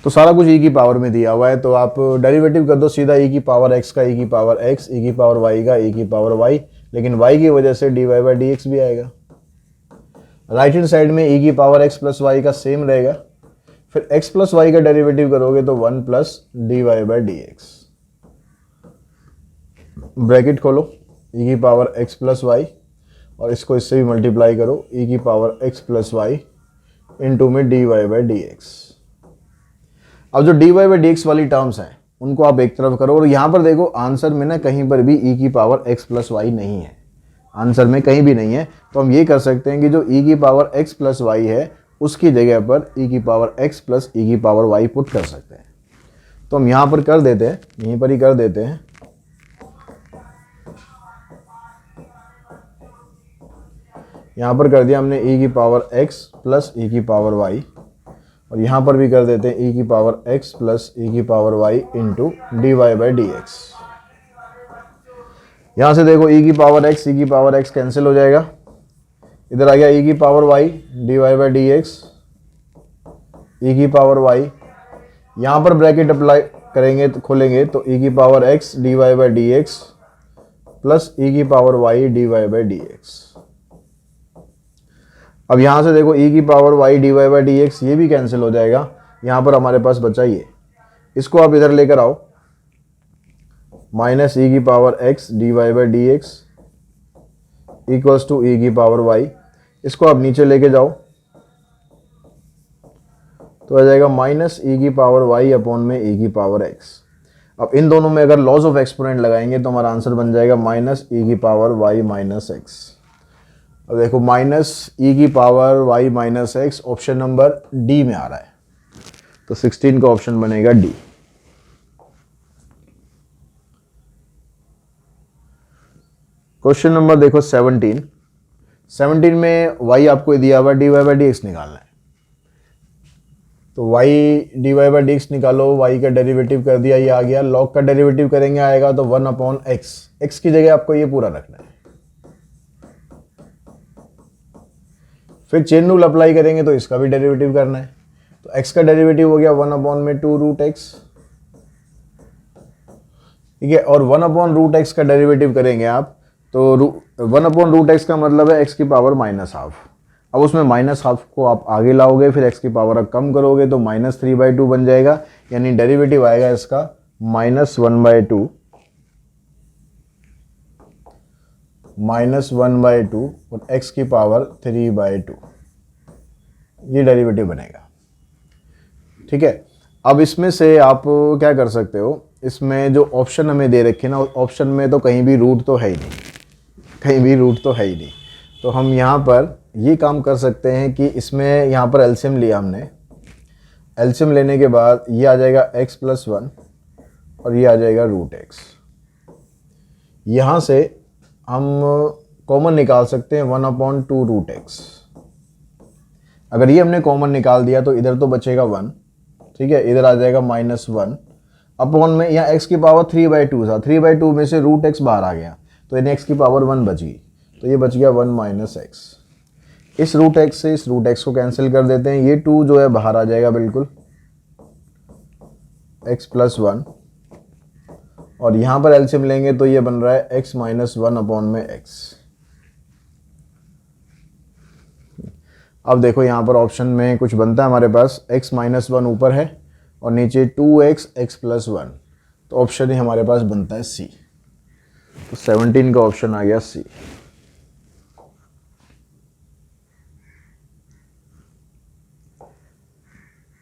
तो सारा कुछ e की पावर में दिया हुआ है तो आप डेरिवेटिव कर दो सीधा, e की पावर x का e की पावर x, e की पावर y का e की पावर y, लेकिन y की वजह से dy बाई डी एक्स भी आएगा। राइट हैंड साइड में e की पावर x प्लस y का सेम रहेगा, फिर x प्लस y का डेरिवेटिव करोगे तो 1 plus dy by d x, bracket खोलो e की पावर x प्लस y, और इसको इससे भी मल्टीप्लाई करो e की power x plus y into में dy बाई डी एक्स। अब जो dy बाई डी एक्स वाली टर्म्स हैं उनको आप एक तरफ करो, और यहाँ पर देखो आंसर में ना कहीं पर भी e की पावर x प्लस y नहीं है, आंसर में कहीं भी नहीं है, तो हम ये कर सकते हैं कि जो e की पावर x प्लस y है उसकी जगह पर e की पावर x प्लस e की पावर y पुट कर सकते हैं। तो हम यहाँ पर कर देते हैं, यहीं पर ही कर देते हैं, यहाँ पर कर दिया हमने e की पावर x प्लस e की पावर y, और यहाँ पर भी कर देते हैं e की पावर x प्लस e की power y into dy by d x. यहाँ से देखो e की पावर x, e की पावर x कैंसिल हो जाएगा, इधर आ गया e की power y dy by d x, e की पावर y, यहाँ पर ब्रैकेट अप्लाई करेंगे तो खोलेंगे तो e की power x dy by d x plus e की power y dy by d x. अब यहाँ से देखो e की power y dy by d x ये भी कैंसिल हो जाएगा, यहाँ पर हमारे पास बचा ये, इसको आप इधर लेकर आओ, माइनस e की power x dy by d x equals to e की पावर y, इसको आप नीचे लेके जाओ तो आ जाएगा माइनस e की पावर y अपॉन में e की पावर x। अब इन दोनों में अगर लॉज ऑफ एक्सपोनेंट लगाएंगे तो हमारा आंसर बन जाएगा माइनस e की पावर y माइनस x। अब देखो माइनस e की power y minus x option number D में आ रहा है, तो 16 का ऑप्शन बनेगा डी। क्वेश्चन नंबर देखो 17 में y आपको दिया हुआ dy बाई डी एक्स निकालना है, तो y dy by d x निकालो, y का डेरिवेटिव कर दिया, ये आ गया, log का डेरिवेटिव करेंगे आएगा तो 1 अपॉन x, x की जगह आपको ये पूरा रखना है, फिर चेन रूल अप्लाई करेंगे तो इसका भी डेरिवेटिव करना है, तो x का डेरिवेटिव हो गया 1 अपॉन में 2 रूट एक्स, ठीक है, और 1 अपॉन रूट एक्स का डेरिवेटिव करेंगे आप तो 1 अपॉन रूट एक्स का मतलब है x की पावर माइनस हाफ। अब उसमें माइनस हाफ को आप आगे लाओगे, फिर x की पावर अब कम करोगे तो माइनस 3/2 बन जाएगा, यानी डेरिवेटिव आएगा इसका माइनस 1/2 और x की पावर 3/2, ये डेरिवेटिव बनेगा, ठीक है। अब इसमें से आप क्या कर सकते हो, इसमें जो ऑप्शन हमें दे रखे ना, ऑप्शन में तो कहीं भी रूट तो है ही नहीं, कहीं भी रूट तो है ही नहीं, तो हम यहाँ पर ये काम कर सकते हैं कि इसमें यहाँ पर एलसीएम लिया हमने, एलसीएम लेने के बाद ये आ जाएगा x प्लस 1 और ये आ जाएगा रूट एक्स। यहाँ से हम कॉमन निकाल सकते हैं 1/2 रूट एक्स। अगर ये हमने कॉमन निकाल दिया तो इधर तो बचेगा 1, ठीक है, इधर आ जाएगा -1 अपॉन में यहाँ x की पावर 3/2 था, 3/2 में से रूट एक्स बाहर आ गया तो इन्हें x की पावर 1 बच गई, तो ये बच गया 1 - x। इस रूट एक्स से इस रूट एक्स को कैंसिल कर देते हैं, ये 2 जो है बाहर आ जाएगा बिल्कुल, x प्लस 1 और यहाँ पर एलसीएम लेंगे तो ये बन रहा है x - 1 अपॉन में x। अब देखो यहाँ पर ऑप्शन में कुछ बनता है हमारे पास, x - 1 ऊपर है और नीचे 2x x प्लस 1, तो ऑप्शन ही हमारे पास बनता है C। तो 17 का ऑप्शन आ गया C।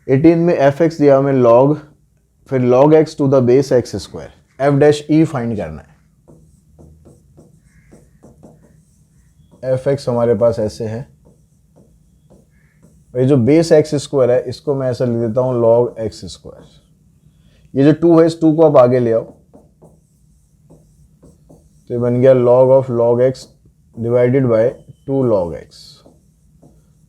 एटीन में fx दिया हमें log, फिर log x to the base x square, f dash e find करना है। fx हमारे पास ऐसे है, ये जो बेस x स्क्वायर है इसको मैं ऐसा लिख देता हूं log x स्क्वायर। ये जो 2 है इस 2 को आप आगे ले आओ, तो ये बन गया log of log x divided bye 2 log x।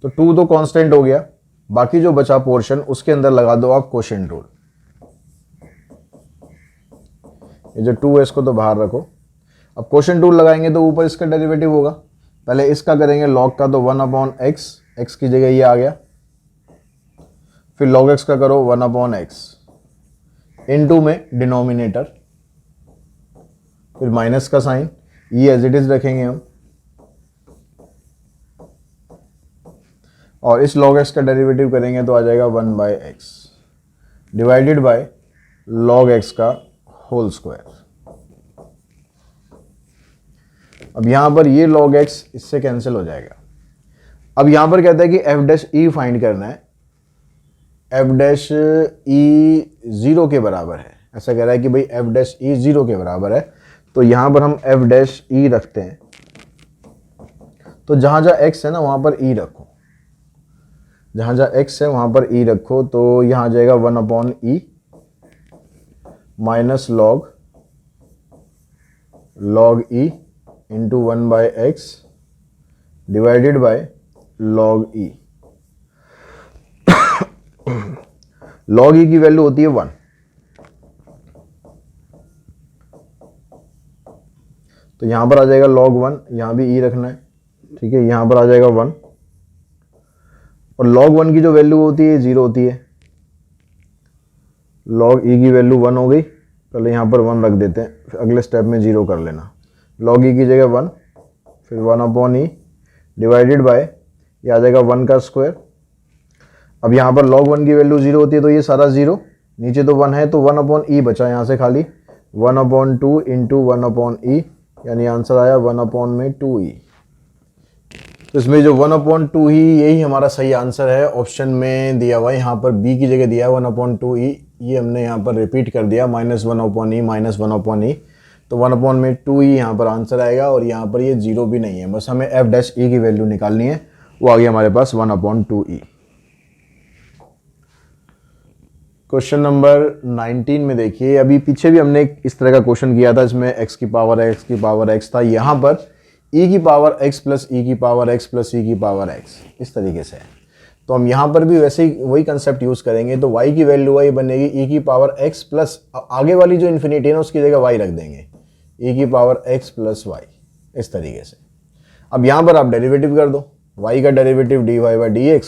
तो 2 तो कांस्टेंट हो गया, बाकी जो बचा पोर्शन उसके अंदर लगा दो आप कोशेंट रूल। ये जो 2 है इसको तो बाहर रखो। अब कोशेंट रूल लगाएंगे तो ऊपर इसका डेरिवेटिव होगा, पहले इसका करेंगे log का, तो 1/x, x की जगह ये आ गया, फिर log x का करो 1/x इनटू में डिनोमिनेटर, फिर माइनस का साइन, ये एज इट इज रखेंगे हम, और इस log x का डेरिवेटिव करेंगे तो आ जाएगा 1/x divided by log x का होल स्क्वायर। अब यहां पर ये log x इससे कैंसिल हो जाएगा। अब यहां पर कहता है कि f डैश e फाइंड करना है, f डैश e 0 के बराबर है, ऐसा कह रहा है कि भाई f डैश e 0 के बराबर है, तो यहां पर हम f डैश e रखते हैं, तो जहां जहां x है ना वहां पर e रखो, जहां जहां x है वहां पर e रखो, तो यहां आ जाएगा 1/e minus log e into 1/x divided by log e। log e की वैल्यू होती है 1, तो यहां पर आ जाएगा log 1, यहां भी e रखना है, ठीक है, यहां पर आ जाएगा 1, और log 1 की जो वैल्यू होती है 0 होती है, log e की वैल्यू 1 हो गई, पहले यहाँ पर 1 रख देते हैं, फिर अगले स्टेप में 0 कर लेना, log e की जगह 1, फिर 1/e डिवाइडेड बाय, ये आ जाएगा 1 का स्क्वायर। अब यहाँ पर log 1 की वैल्यू 0 होती है तो ये सारा 0, नीचे तो 1 है तो 1/e बचा यहाँ से खाली, 1/2 इंटू 1/e, यानी आंसर आया 1/2e। तो इसमें जो 1/2 ही यही हमारा सही आंसर है, ऑप्शन में दिया हुआ है, यहाँ पर बी की जगह दिया है 1/2e, ये हमने यहाँ पर रिपीट कर दिया -1/e, तो 1/2e यहाँ पर आंसर आएगा, और यहाँ पर ये 0 भी नहीं है, बस हमें f डैश e की वैल्यू निकालनी है, वो आ गया हमारे पास 1/2e। क्वेश्चन नंबर 19 में देखिए, अभी पीछे भी हमने इस तरह का क्वेश्चन किया था, इसमें x की पावर x था, यहाँ पर e की पावर x प्लस e की पावर x प्लस e की पावर x इस तरीके से है, तो हम यहाँ पर भी वैसे ही वही कंसेप्ट यूज करेंगे, तो y की वैल्यू y बनेगी e की पावर x प्लस, आगे वाली जो इन्फिनिटी है ना उसकी जगह y रख देंगे, e की पावर x प्लस y इस तरीके से। अब यहाँ पर आप डेरिवेटिव कर दो, y का डेरिवेटिव dy बाई dx,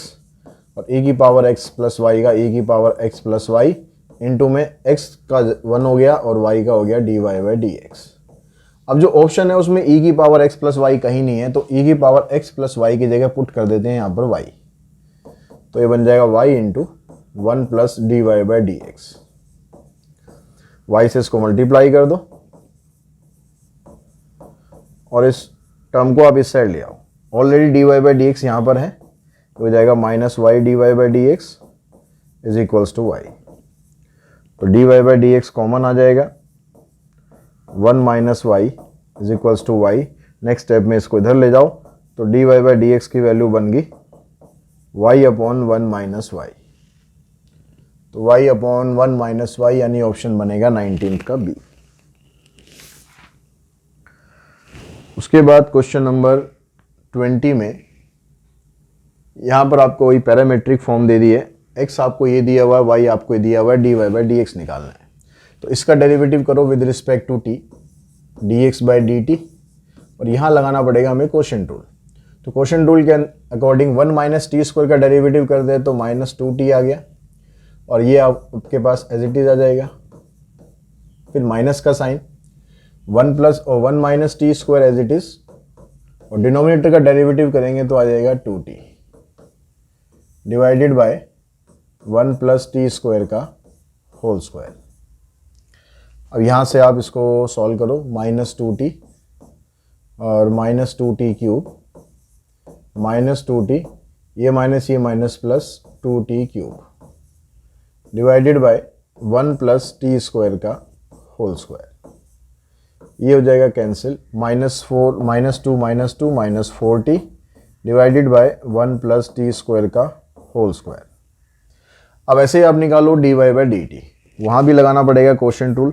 और e की पावर x प्लस y का e की power x plus y into में x का 1 हो गया और y का हो गया dy बाई dx। अब जो ऑप्शन है उसमें e की पावर x प्लस y कहीं नहीं है, तो e की पावर x प्लस y की जगह पुट कर देते हैं यहाँ पर y, तो ये बन जाएगा y into 1 plus dy by dx। y से इसको मल्टीप्लाई कर दो और इस टर्म को आप इस साइड ले आओ, ऑलरेडी dy बाई dx यहाँ पर है, तो हो जाएगा minus y d y by d x is equals to y, तो d y by d x common आ जाएगा, 1 minus y is equals to y. Next step में इसको इधर ले जाओ, तो dy बाई डी एक्स की वैल्यू बन गई y अपॉन 1 माइनस वाई। तो y अपॉन 1 माइनस वाई यानी ऑप्शन बनेगा 19 का बी। उसके बाद क्वेश्चन नंबर 20 में यहाँ पर आपको वही पैरामेट्रिक फॉर्म दे दी है, x आपको ये दिया हुआ है, y आपको ये दिया हुआ है, dy बाई डी एक्स निकालना है। तो इसका डेरिवेटिव करो with respect to t, dx by dt, और यहाँ लगाना पड़ेगा हमें क्वोशिएंट रूल। तो क्वोशिएंट रूल के अकॉर्डिंग 1 माइनस टी स्क्वायर का डेरिवेटिव कर दे तो माइनस 2t आ गया, और ये आपके पास एज इट इज आ जाएगा। फिर माइनस का साइन, 1 प्लस और 1 minus t square as it is, और डिनोमिनेटर का डेरिवेटिव करेंगे तो आ जाएगा 2t divided by 1 plus t square का होल स्क्वायर। अब यहाँ से आप इसको सॉल्व करो, माइनस 2t और minus 2t cube minus 2t, ये minus plus 2t cube divided by 1 plus t square का होल स्क्वायर। ये हो जाएगा cancel, -4 -2 minus 4t divided by 1 plus t square का होल स्क्वायर। अब ऐसे ही आप निकालो dy बाई डी टी, वहाँ भी लगाना पड़ेगा क्वोशिएंट रूल।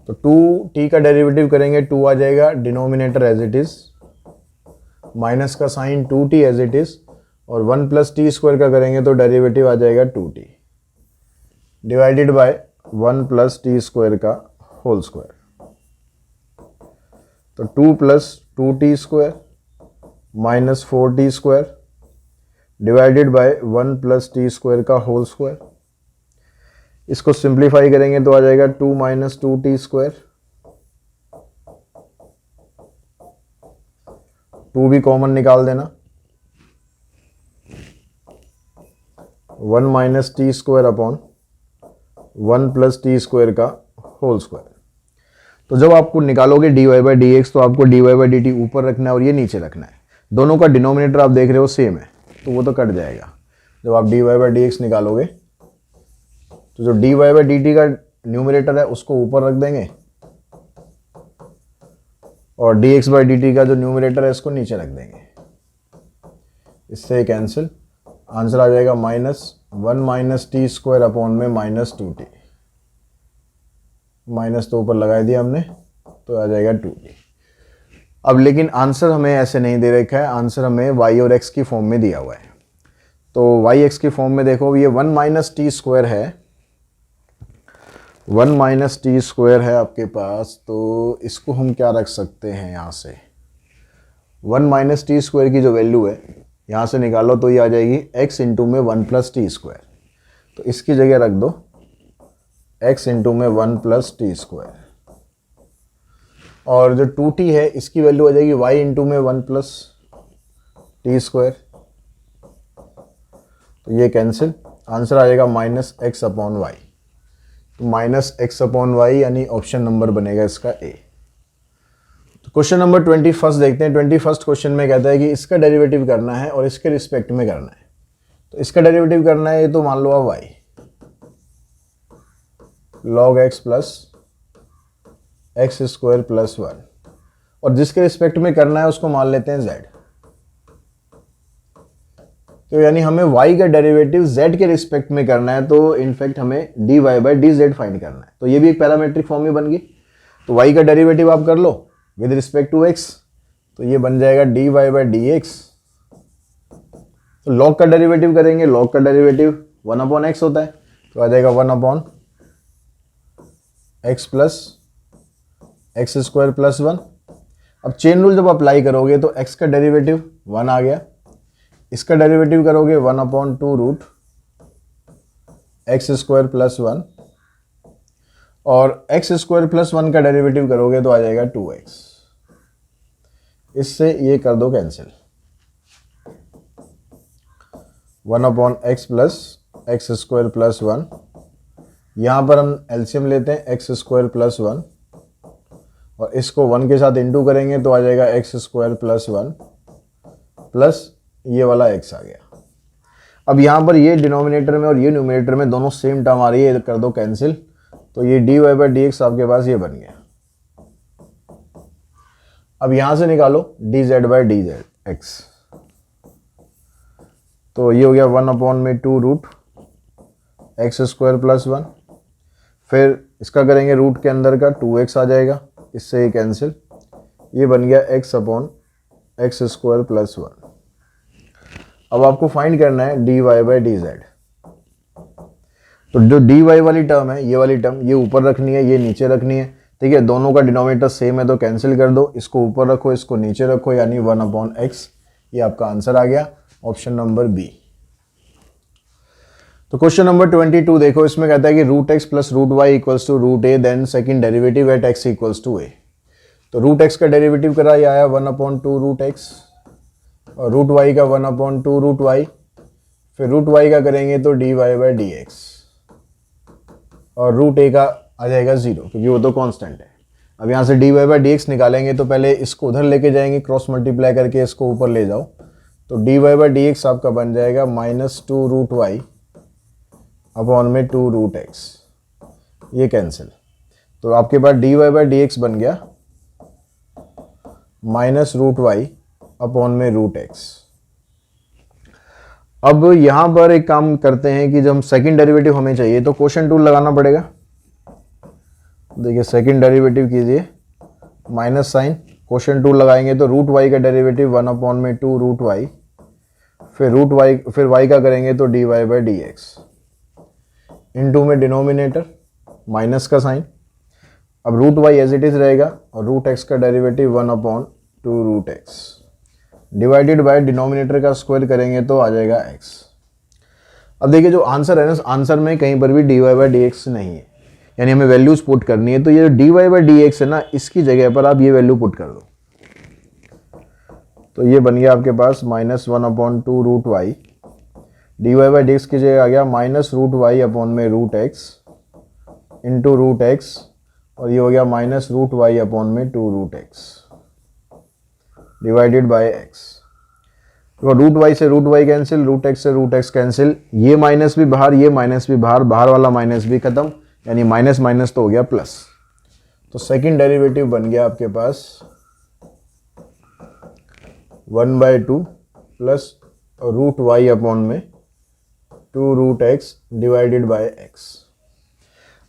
तो 2t का डेरिवेटिव करेंगे 2 आ जाएगा, denominator as it is, minus का sign 2t as it is, और 1 प्लस टी स्क्वायर का करेंगे तो डेरिवेटिव आ जाएगा 2t divided by 1 plus t square का होल स्क्वायर। तो 2 plus 2t square minus 4t square divided by 1 plus t square का होल स्क्वायर। इसको सिंप्लीफाई करेंगे तो आ जाएगा 2 माइनस 2t स्क्वायर, 2 भी कॉमन निकाल देना, 1 minus t square upon 1 plus t square का होल स्क्वायर। तो जब आपको निकालोगे dy बाई डी एक्स तो आपको dy बाई डी टी ऊपर रखना है और ये नीचे रखना है। दोनों का डिनोमिनेटर आप देख रहे हो सेम है, तो वो तो कट जाएगा। जब आप dy बाई डी एक्स निकालोगे तो जो dy बाई डी टी का न्यूमरेटर है उसको ऊपर रख देंगे, और dx बाई डी टी का जो न्यूमरेटर है इसको नीचे रख देंगे। इससे कैंसिल, आंसर आ जाएगा -1 माइनस टी स्क्वायर अपॉन में -2t, माइनस तो ऊपर लगा दिया हमने तो आ जाएगा 2t। अब लेकिन आंसर हमें ऐसे नहीं दे रखा है, आंसर हमें y और x की फॉर्म में दिया हुआ है। तो y x की फॉर्म में देखो, ये 1 माइनस टी स्क्वायर है, 1 माइनस टी स्क्वायर है आपके पास, तो इसको हम क्या रख सकते हैं यहाँ से, 1 माइनस टी स्क्वायर की जो वैल्यू है यहाँ से निकालो तो ये आ जाएगी x इंटू में 1 प्लस टी स्क्वायर। तो इसकी जगह रख दो x इंटू में 1 प्लस टी स्क्वायर, और जो 2t है इसकी वैल्यू आ जाएगी y इंटू में 1 प्लस टी स्क्वायर। तो ये कैंसिल, आंसर आ जाएगा -x अपॉन वाई। तो -x अपॉन वाई यानी ऑप्शन नंबर बनेगा इसका ए। तो क्वेश्चन नंबर 21 देखते हैं। 21 क्वेश्चन में कहता है कि इसका डेरिवेटिव करना है और इसके रिस्पेक्ट में करना है। तो इसका डेरिवेटिव करना है, ये तो मान लो आप y log x plus x square plus 1, और जिसके रिस्पेक्ट में करना है उसको मान लेते हैं z। तो यानी हमें y का डेरिवेटिव z के रिस्पेक्ट में करना है, तो इनफैक्ट हमें dy by D Z find करना है। तो ये भी एक पैरामेट्रिक फॉर्म में बन गई। तो y का डेरिवेटिव आप कर लो विद रिस्पेक्ट टू x, तो ये बन जाएगा dy बाई डी एक्स। तो log का डेरिवेटिव करेंगे, log का डेरिवेटिव 1 अपॉन एक्स होता है, तो आ जाएगा 1 upon x plus x square plus 1। अब चेन रूल जब अप्लाई करोगे तो x का डेरिवेटिव 1 आ गया, इसका डेरिवेटिव करोगे 1 upon 2 root x square plus 1, और एक्स स्क्वायर प्लस 1 का डेरिवेटिव करोगे तो आ जाएगा 2x। इससे ये कर दो cancel, 1 upon x plus x square plus 1। यहाँ पर हम एलसीएम लेते हैं एक्स स्क्वायर प्लस 1, और इसको 1 के साथ इंटू करेंगे तो आ जाएगा एक्स स्क्वायर प्लस 1 प्लस ये वाला x आ गया। अब यहाँ पर ये डिनोमिनेटर में और ये न्यूमरेटर में दोनों सेम टर्म आ रही है, कर दो कैंसिल, तो ये dy बाई डी एक्स आपके पास ये बन गया। अब यहां से निकालो D Z by D Z x, तो ये हो गया 1/2 प्लस 1। फिर इसका करेंगे रूट के अंदर का 2x आ जाएगा, इससे ये कैंसिल, ये बन गया x/x² प्लस 1। अब आपको फाइंड करना है dy बाई डी जेड। तो जो dy वाली टर्म है, ये वाली टर्म, ये ऊपर रखनी है, ये नीचे रखनी है, ठीक है। दोनों का डिनोमिनेटर सेम है तो कैंसिल कर दो, इसको ऊपर रखो, इसको नीचे रखो, यानी 1/x। ये आपका आंसर आ गया, ऑप्शन नंबर बी। तो क्वेश्चन नंबर 22 देखो, इसमें कहता है कि √x plus √y equals to √a, then second derivative at x equals to a। तो √x का डेरिवेटिव करा, ये आया 1/2 √x, और √y का 1/2 √y, फिर √y का करेंगे तो dy बाई डी एक्स, और √a का आ जाएगा 0 क्योंकि वो तो कांस्टेंट है। अब यहाँ से dy बाई डी एक्स निकालेंगे तो पहले इसको उधर लेके जाएंगे, क्रॉस मल्टीप्लाई करके इसको ऊपर ले जाओ, तो dy बाई डी एक्स आपका बन जाएगा -2 √y अपॉन में 2 √x, ये कैंसिल। तो आपके पास dy बाई डी एक्स बन गया -√y अपॉन में √x। अब यहां पर एक काम करते हैं कि जब सेकंड डेरिवेटिव हमें चाहिए तो क्वोशिएंट टूल लगाना पड़ेगा। देखिए सेकंड डेरिवेटिव कीजिए, माइनस साइन, क्वोशिएंट टूल लगाएंगे तो √y का डेरिवेटिव 1/2 √y, फिर y का करेंगे तो dy by d x, into में डिनोमिनेटर माइनस का साइन। अब √y एज इट इज रहेगा, और √x का derivative 1/2 √x, divided by denominator का स्क्वायर करेंगे तो आ जाएगा x। अब देखिए जो आंसर है ना, आंसर में कहीं पर भी dy बाई डी एक्स नहीं है, यानी हमें वैल्यूज पुट करनी है। तो ये dy बाई डी एक्स है ना, इसकी जगह पर आप ये वैल्यू पुट कर दो, तो ये बन गया आपके पास -1/2 √y, dy by d x की जगह आ गया -√y अपॉन में √x इंटू √x, और ये हो गया -√y अपॉन में 2 √x डिवाइडेड बाय x। तो √y से √y कैंसिल, √x से √x कैंसिल, ये माइनस भी बाहर, ये माइनस भी बाहर, बाहर वाला माइनस भी खत्म, यानी माइनस माइनस तो हो गया प्लस। तो सेकंड डेरिवेटिव बन गया आपके पास 1/2 प्लस √y अपॉन में 2 √x डिवाइडेड बाय x।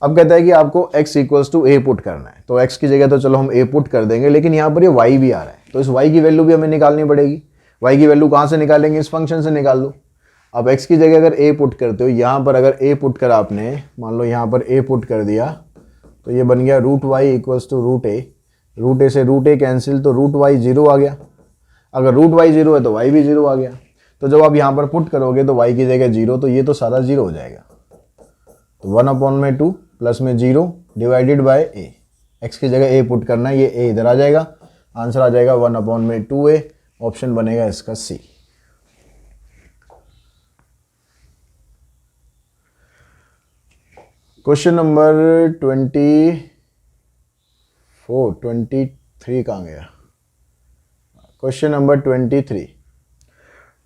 अब कहता है कि आपको x equals to a put करना है, तो x की जगह तो चलो हम a पुट कर देंगे, लेकिन यहाँ पर ये y भी आ रहा है, तो इस y की वैल्यू भी हमें निकालनी पड़ेगी। y की वैल्यू कहाँ से निकालेंगे, इस फंक्शन से निकाल लो। अब x की जगह अगर a पुट करते हो, यहाँ पर अगर a पुट करा आपने, मान लो यहाँ पर a पुट कर दिया, तो ये बन गया √y equals to √a, √a से √a कैंसिल, तो √y 0 आ गया। अगर √y 0 है तो y भी 0 आ गया। तो जब आप यहाँ पर पुट करोगे तो y की जगह 0, तो ये तो सारा 0 हो जाएगा। तो 1/2 प्लस में 0 डिवाइडेड बाय a, x की जगह a पुट करना है, ये a इधर आ जाएगा, आंसर आ जाएगा 1/2a, ऑप्शन बनेगा इसका C। क्वेश्चन नंबर 23 कहाँ गया, क्वेश्चन नंबर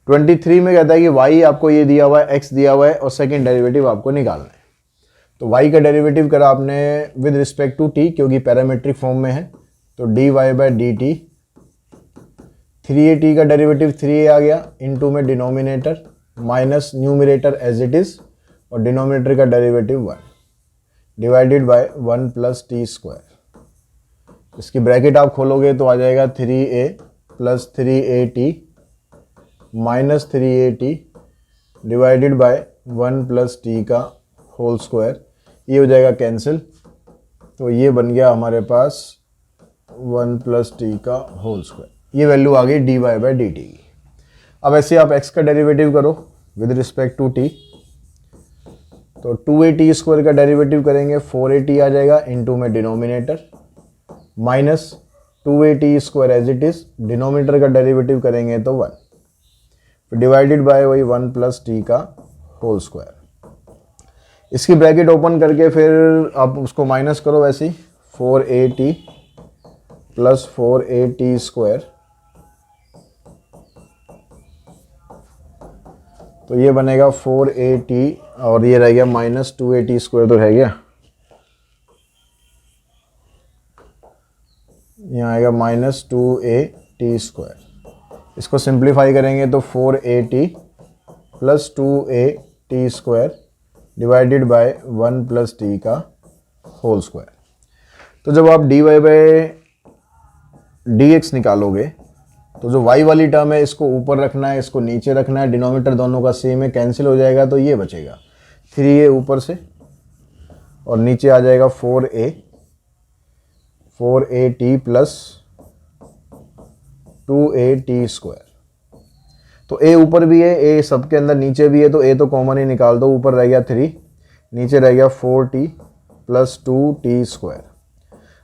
23 में कहता है कि y आपको ये दिया हुआ है, x दिया हुआ है, और सेकंड डेरिवेटिव आपको निकालना है। तो y का डेरिवेटिव करा आपने विद रिस्पेक्ट टू t, क्योंकि पैरामेट्रिक फॉर्म में है, तो dy by d t, 3a t का डेरिवेटिव 3a आ गया, इनटू में denominator minus numerator as it is, और डिनोमिनेटर का derivative 1 divided by 1 plus t square. इसकी ब्रैकेट आप खोलोगे तो आ जाएगा 3a plus 3at minus 3at divided by 1 plus t का होल स्क्वायर, ये हो जाएगा कैंसिल। तो ये बन गया हमारे पास 1 प्लस टी का होल स्क्वायर, ये वैल्यू आ गई dy बाई डी टी की। अब ऐसे आप x का डेरिवेटिव करो विद रिस्पेक्ट टू t, तो 2at स्क्वायर का डेरिवेटिव करेंगे 4at आ जाएगा, इनटू में denominator minus 2at square as it is, denominator का डेरिवेटिव करेंगे तो 1, फिर डिवाइडेड बाय वही 1 प्लस टी का होल स्क्वायर। इसकी ब्रैकेट ओपन करके फिर आप उसको माइनस करो वैसे ही, 4at प्लस 4at स्क्वायर, तो ये बनेगा 4at, और ये रह गया माइनस 2at स्क्वायर, तो रह गया यहाँ आएगा -2a t²। इसको सिंप्लीफाई करेंगे तो 4at plus 2at² divided by 1 plus t का होल स्क्वायर। तो जब आप dy बाई dx निकालोगे तो जो y वाली टर्म है इसको ऊपर रखना है, इसको नीचे रखना है, डिनोमिनेटर दोनों का सेम है, कैंसिल हो जाएगा तो ये बचेगा 3a ऊपर से और नीचे आ जाएगा 4at प्लस 2at²। तो a ऊपर भी है, a सबके अंदर नीचे भी है, तो a तो कॉमन ही निकाल दो। ऊपर रह गया 3, नीचे रह गया 4t प्लस 2t²।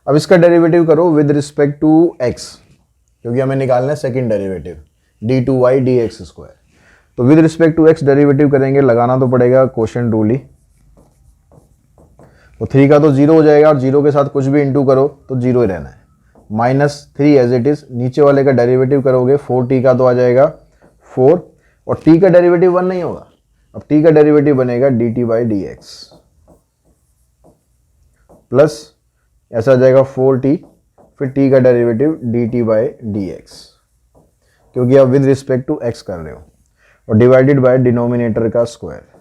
अब इसका डेरिवेटिव करो विद रिस्पेक्ट टू x, क्योंकि हमें निकालना है सेकंड डेरिवेटिव d2y dx²। तो with respect to x derivative करेंगे, लगाना तो पड़ेगा क्वोशिएंट रूल ही। तो 3 का तो 0 हो जाएगा और 0 के साथ कुछ भी इंटू करो तो 0 ही रहना है। -3 एज इट इज, नीचे वाले का डेरिवेटिव करोगे 4t का तो आ जाएगा 4 और t का डेरिवेटिव 1 नहीं होगा। अब t का डेरिवेटिव बनेगा dt बाई dx प्लस ऐसा आ जाएगा 4t, फिर t का डेरिवेटिव dt बाई dx, क्योंकि आप विद रिस्पेक्ट टू x कर रहे हो, और डिवाइडेड बाय डिनोमिनेटर का स्क्वायर।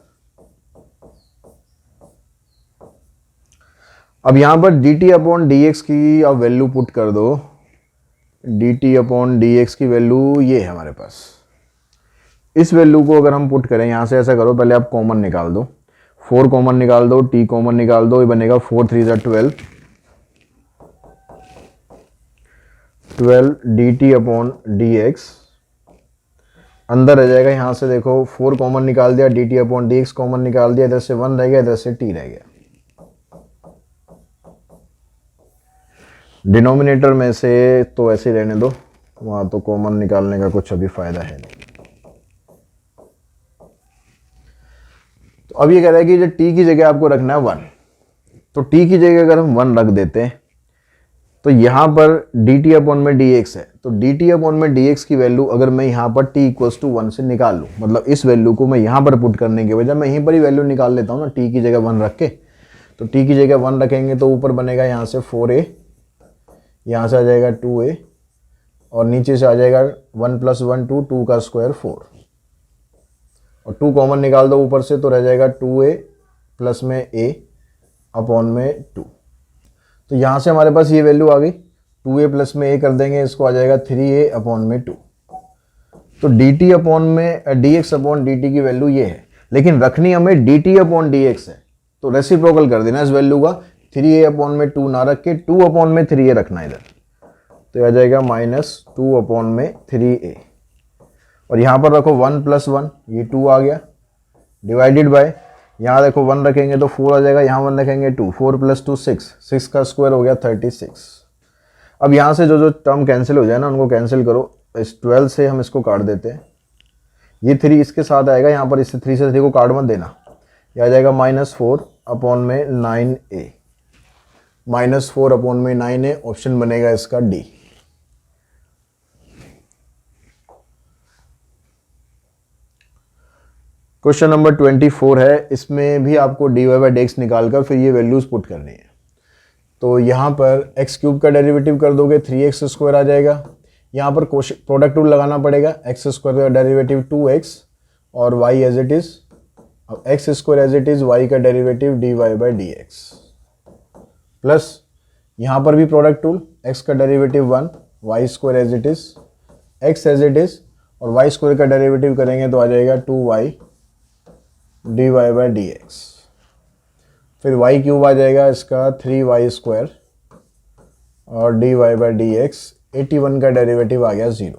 अब यहां पर dt अपॉन dx की आप वैल्यू पुट कर दो। dt अपॉन dx की वैल्यू ये है हमारे पास। इस वैल्यू को अगर हम पुट करें, यहां से ऐसा करो, पहले आप कॉमन निकाल दो, 4 कॉमन निकाल दो, t कॉमन निकाल दो, ये बनेगा 4 3 12 dt अपॉन dx। अंदर रह जाएगा, यहां से देखो 4 कॉमन निकाल दिया, dt अपॉन dx कॉमन निकाल दिया, इधर से 1 रह गया, इधर से t रह गया। डिनोमिनेटर में से तो ऐसे ही रहने दो, वहां तो कॉमन निकालने का कुछ अभी फायदा है नहीं। तो अब ये कह रहा है कि जो t की जगह आपको रखना है 1, तो t की जगह अगर हम 1 रख देते हैं तो यहां पर dt अपॉन में dx है, तो dt अपॉन में dx की वैल्यू अगर मैं यहां पर t इक्वल्स टू 1 से निकाल लूं, मतलब इस वैल्यू को मैं यहां पर पुट करने के बजाय मैं यहीं पर ही वैल्यू निकाल लेता हूं ना, t की जगह 1 रख के। तो t की जगह 1 रखेंगे तो ऊपर बनेगा यहां से 4a, यहां से आ जाएगा 2a और नीचे से आ जाएगा 1 प्लस 1 2 का स्क्वायर 4 और 2 कॉमन निकाल दो ऊपर से तो रह जाएगा 2a प्लस में a अपॉन में 2। तो यहाँ से हमारे पास ये वैल्यू आ गई, 2a प्लस में a कर देंगे, इसको आ जाएगा 3a अपॉन में 2। तो dt अपॉन में dx अपॉन dt की वैल्यू ये है, लेकिन रखनी हमें dt अपॉन dx है, तो रेसिप्रोकल कर देना इस वैल्यू का, 3a अपॉन में 2 ना रख के 2 अपॉन में 3a रखना इधर, तो आ जाएगा -2 अपॉन में 3a और यहाँ पर रखो 1 प्लस 1, ये 2 आ गया, डिवाइडेड बाय यहाँ देखो 1 रखेंगे तो 4 आ जाएगा, यहाँ 1 रखेंगे 2, 4 प्लस 2 6, 6 का स्क्वायर हो गया 36। अब यहाँ से जो जो टर्म कैंसिल हो जाए ना उनको कैंसिल करो, इस 12 से हम इसको काट देते हैं, ये 3 इसके साथ आएगा, यहाँ पर इससे 3 से 3 को काट मत देना, ये आ जाएगा -4 अपॉन में 9a, -4 अपॉन में 9a, ऑप्शन बनेगा इसका डी। क्वेश्चन नंबर 24 है, इसमें भी आपको dy बाई dx निकाल कर फिर ये वैल्यूज पुट करनी है। तो यहाँ पर x क्यूब का डेरिवेटिव कर दोगे 3x² आ जाएगा, यहाँ पर प्रोडक्ट रूल लगाना पड़ेगा, x² का डेरिवेटिव 2x और y एज इट इज, अब x² as it is, y का derivative dy by dx plus यहाँ पर भी प्रोडक्ट रूल, x का derivative 1, y² as it is, x as it is और y² का डेरिवेटिव करेंगे तो आ जाएगा 2y dy बाई dx, फिर y क्यूब आ जाएगा इसका 3y² और dy बाई dx, 81 का डेरिवेटिव आ गया 0।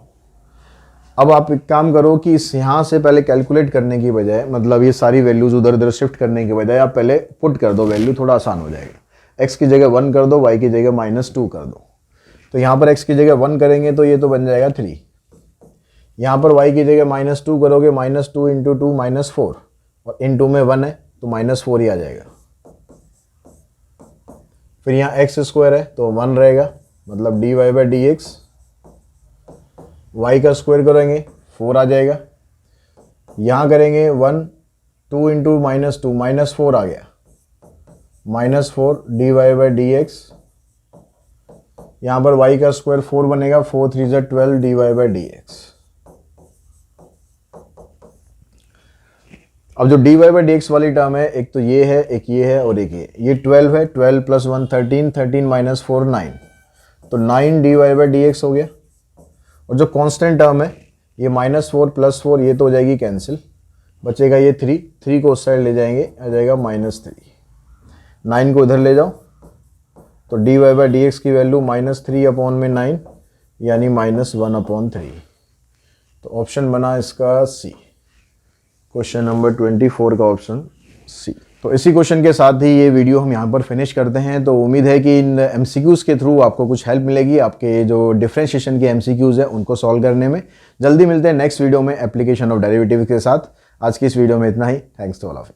अब आप एक काम करो कि इस यहाँ से पहले कैलकुलेट करने की बजाय, मतलब ये सारी वैल्यूज उधर उधर शिफ्ट करने के बजाय आप पहले पुट कर दो वैल्यू, थोड़ा आसान हो जाएगा। x की जगह 1 कर दो, y की जगह -2 कर दो, तो यहाँ पर x की जगह 1 करेंगे तो ये तो बन जाएगा 3, यहाँ पर y की जगह -2 करोगे, -2 इंटू 2 -4 और इनटू में 1 है तो -4 ही आ जाएगा। फिर यहाँ x² है तो 1 रहेगा, मतलब dy बाई dx, y का स्क्वायर करेंगे 4 आ जाएगा, यहाँ करेंगे 1 2 इंटू -2 -4 आ गया, -4 dy बाई dx, यहाँ पर y का स्क्वायर 4 बनेगा, 4 3 ज़ा 12 dy/dx। अब जो dy/dx वाली टर्म है, एक तो ये है, एक ये है और एक ये 12 है, 12 + 1 13, 13 - 4 9, तो 9 dy/dx हो गया। और जो कांस्टेंट टर्म है ये -4 + 4, ये तो हो जाएगी कैंसिल, बचेगा ये 3, 3 को उस साइड ले जाएंगे, आ जाएगा -3, 9 को इधर ले जाओ तो dy/dx की वैल्यू -3/9 यानी -1/3। तो ऑप्शन बना इसका सी, क्वेश्चन नंबर 24 का ऑप्शन सी। तो इसी क्वेश्चन के साथ ही ये वीडियो हम यहाँ पर फिनिश करते हैं। तो उम्मीद है कि इन एमसीक्यूज़ के थ्रू आपको कुछ हेल्प मिलेगी आपके जो डिफरेंशिएशन के एमसीक्यूज़ है उनको सॉल्व करने में। जल्दी मिलते हैं नेक्स्ट वीडियो में एप्लीकेशन ऑफ डेरिवेटिव के साथ। आज की इस वीडियो में इतना ही। Thanks to all of you.